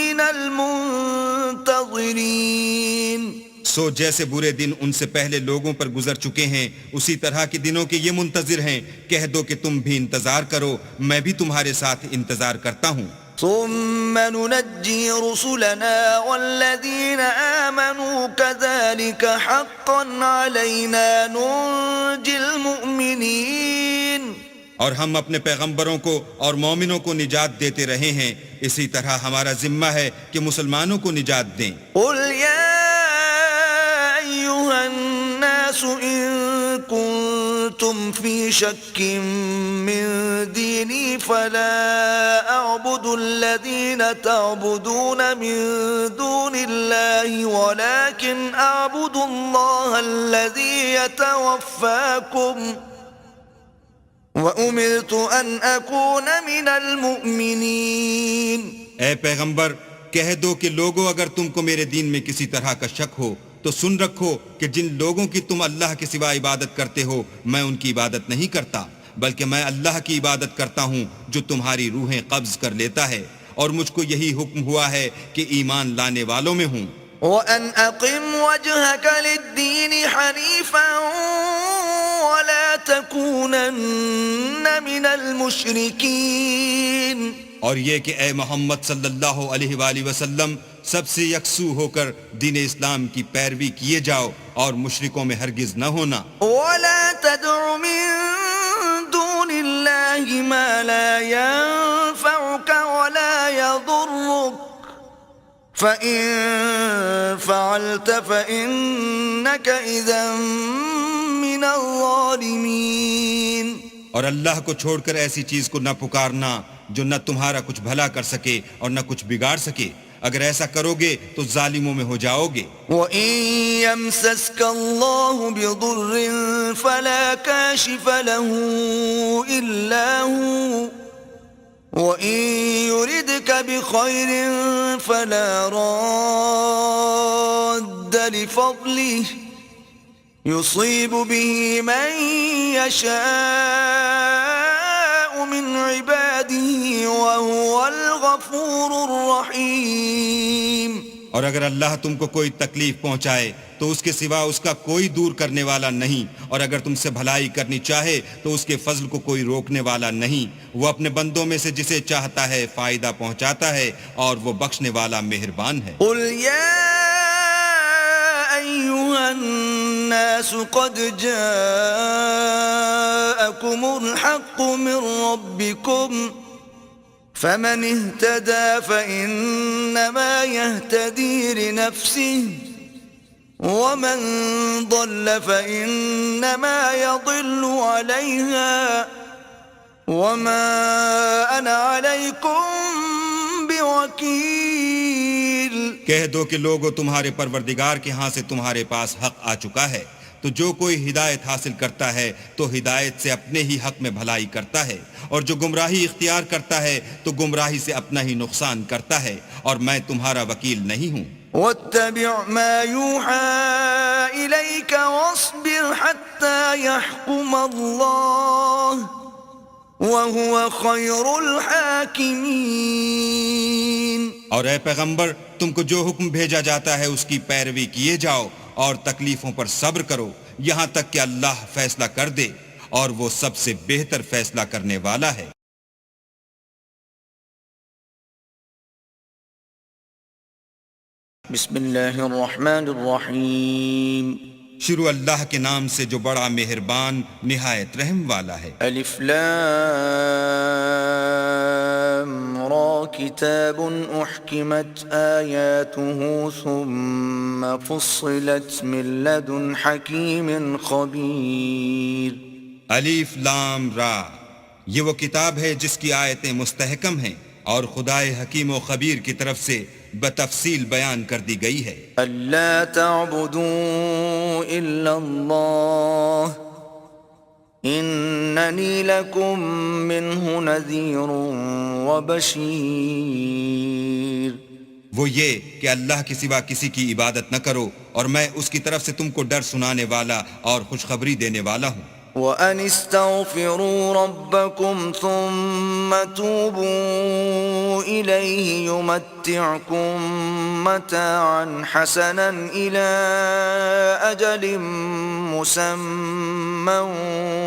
مِنَ الْمُنْتَظِرِينَ.
سو جیسے برے دن ان سے پہلے لوگوں پر گزر چکے ہیں اسی طرح کے دنوں کے یہ منتظر ہیں. کہہ دو کہ تم بھی انتظار کرو میں بھی تمہارے ساتھ انتظار کرتا ہوں.
ثم ننجي رسلنا والذين آمنوا كذلك حقا علينا ننجي المؤمنين.
اور ہم اپنے پیغمبروں کو اور مومنوں کو نجات دیتے رہے ہیں اسی طرح ہمارا ذمہ ہے کہ مسلمانوں کو نجات دیں.
قل يا أيها الناس إن كنتم في شك من ديني فلا أعبد الذين تعبدون من دون الله ولكن أعبد الله الذي يتوفاكم وَأُمِرْتُ أَنْ أَكُونَ مِنَ الْمُؤْمِنِينَ.
اے پیغمبر کہہ دو کہ لوگو اگر تم کو میرے دین میں کسی طرح کا شک ہو تو سن رکھو کہ جن لوگوں کی تم اللہ کے سوا عبادت کرتے ہو میں ان کی عبادت نہیں کرتا بلکہ میں اللہ کی عبادت کرتا ہوں جو تمہاری روحیں قبض کر لیتا ہے اور مجھ کو یہی حکم ہوا ہے کہ ایمان لانے والوں میں ہوں.
وَأَنْ أَقِمْ وَجْهَكَ لِلدِّينِ حَنِيفًا وَلَا تَكُونَنَّ مِنَ الْمُشْرِكِينَ.
اور یہ کہ اے محمد صلی اللہ علیہ وآلہ وسلم سب سے یکسو ہو کر دین اسلام کی پیروی کیے جاؤ اور مشرکوں میں ہرگز نہ ہونا.
وَلَا تَدْعُ مِن دُونِ اللَّهِ مَا لَا يَنفَعُكَ وَلَا يَضُرُّكَ فَإِن فَعَلْتَ فَإِنَّكَ إِذًا مِّنَ الظَّالِمِينَ.
اور اللہ کو چھوڑ کر ایسی چیز کو نہ پکارنا جو نہ تمہارا کچھ بھلا کر سکے اور نہ کچھ بگاڑ سکے. اگر ایسا کرو گے تو ظالموں میں ہو جاؤ گے.
وَإِن يَمْسَسْكَ اللَّهُ بِضُرٍّ فَلَا كَاشِفَ لَهُ إِلَّا هُوَ وَإِن يُرِدْكَ بِخَيْرٍ فَلَا رَادَّ لِفَضْلِهِ يُصِيبُ بِهِ مَن يَشَاءُ مِنْ عِبَادِهِ وَهُوَ الْغَفُورُ الرَّحِيمُ.
اور اگر اللہ تم کو کوئی تکلیف پہنچائے تو اس کے سوا اس کا کوئی دور کرنے والا نہیں، اور اگر تم سے بھلائی کرنی چاہے تو اس کے فضل کو کوئی روکنے والا نہیں. وہ اپنے بندوں میں سے جسے چاہتا ہے فائدہ پہنچاتا ہے اور وہ بخشنے والا مہربان ہے.
قُلْ يَا أَيُّهَا النَّاسُ قَدْ جَاءَكُمُ الْحَقُّ مِنْ رَبِّكُمْ فَمَنِ اهْتَدَى فَإِنَّمَا يَهْتَدِي لِنَفْسِهِ وَمَنْ ضَلَّ فَإِنَّمَا يَضِلُّ عَلَيْهَا وَمَا أَنَا عَلَيْكُمْ بِوَكِيلٍ.
کہہ دو کہ لوگو تمہارے پروردگار کے ہاں سے تمہارے پاس حق آ چکا ہے، تو جو کوئی ہدایت حاصل کرتا ہے تو ہدایت سے اپنے ہی حق میں بھلائی کرتا ہے، اور جو گمراہی اختیار کرتا ہے تو گمراہی سے اپنا ہی نقصان کرتا ہے، اور میں تمہارا وکیل نہیں ہوں.
وَاتَّبِعْ مَا يُوحَى إِلَيْكَ وَاصْبِرْ حَتَّى يَحْكُمَ اللَّهُ وَهُوَ خَيْرُ الْحَاكِمِينَ.
اور اے پیغمبر تم کو جو حکم بھیجا جاتا ہے اس کی پیروی کیے جاؤ اور تکلیفوں پر صبر کرو یہاں تک کہ اللہ فیصلہ کر دے، اور وہ سب سے بہتر فیصلہ کرنے والا ہے.
بسم اللہ الرحمن الرحیم.
شروع اللہ کے نام سے جو بڑا مہربان نہایت رحم والا ہے.
الف لام را کتاب احکمت آیاته ثم فصلت من لدن حکیم خبیر.
الف لام را، یہ وہ کتاب ہے جس کی آیتیں مستحکم ہیں اور خدائے حکیم و خبیر کی طرف سے بتفصیل بیان کر دی گئی ہے.
الا تعبدوا الا اللہ اننی لکم منہ نذیر وبشیر.
وہ یہ کہ اللہ کے سوا کسی کی عبادت نہ کرو اور میں اس کی طرف سے تم کو ڈر سنانے والا اور خوشخبری دینے والا ہوں.
وَأَنِ اسْتَغْفِرُوا رَبَّكُمْ ثُمَّ تُوبُوا إِلَيْهِ يُمَتِّعْكُمْ مَتَاعًا حَسَنًا إِلَى أَجَلٍ مُّسَمًّى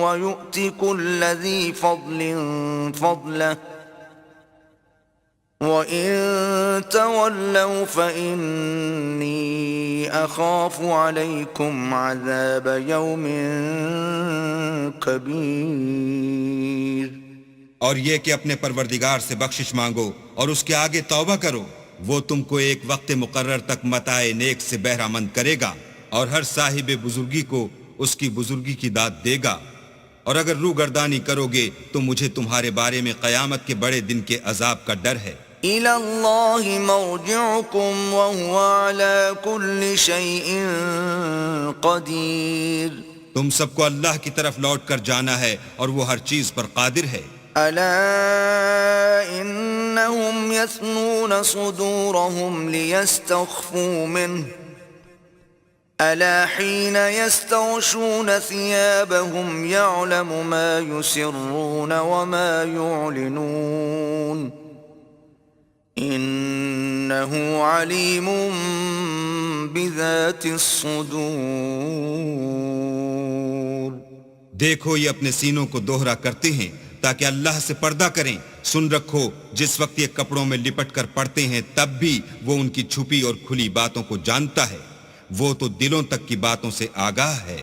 وَيُؤْتِ كُلَّ ذِي فَضْلٍ فَضْلَهُ وَإِن تَوَلَّوْا فَإِنِّي أَخَافُ عَلَيْكُمْ عَذَابَ يَوْمٍ كَبِيرٍ.
اور یہ کہ اپنے پروردگار سے بخشش مانگو اور اس کے آگے توبہ کرو، وہ تم کو ایک وقت مقرر تک متاع نیک سے بہرہ مند کرے گا، اور ہر صاحب بزرگی کو اس کی بزرگی کی داد دے گا. اور اگر روگردانی کرو گے تو مجھے تمہارے بارے میں قیامت کے بڑے دن کے عذاب کا ڈر ہے.
إِلَى اللَّهِ مَرْجِعُكُمْ وَهُوَ عَلَى كُلِّ شَيْءٍ قَدِيرٌ.
تم سب کو اللہ کی طرف لوٹ کر جانا ہے اور وہ ہر چیز پر قادر ہے.
أَلَا إِنَّهُمْ يَثْنُونَ صُدُورَهُمْ لِيَسْتَخْفُوا مِنْهُ أَلَا حِينَ يَسْتَغْشُونَ ثِيَابَهُمْ يَعْلَمُ مَا يُسِرُّونَ وَمَا يُعْلِنُونَ إنه عليم بذات الصدور.
دیکھو یہ اپنے سینوں کو دوہرا کرتے ہیں تاکہ اللہ سے پردہ کریں. سن رکھو جس وقت یہ کپڑوں میں لپٹ کر پڑھتے ہیں تب بھی وہ ان کی چھپی اور کھلی باتوں کو جانتا ہے. وہ تو دلوں تک کی باتوں سے آگاہ ہے.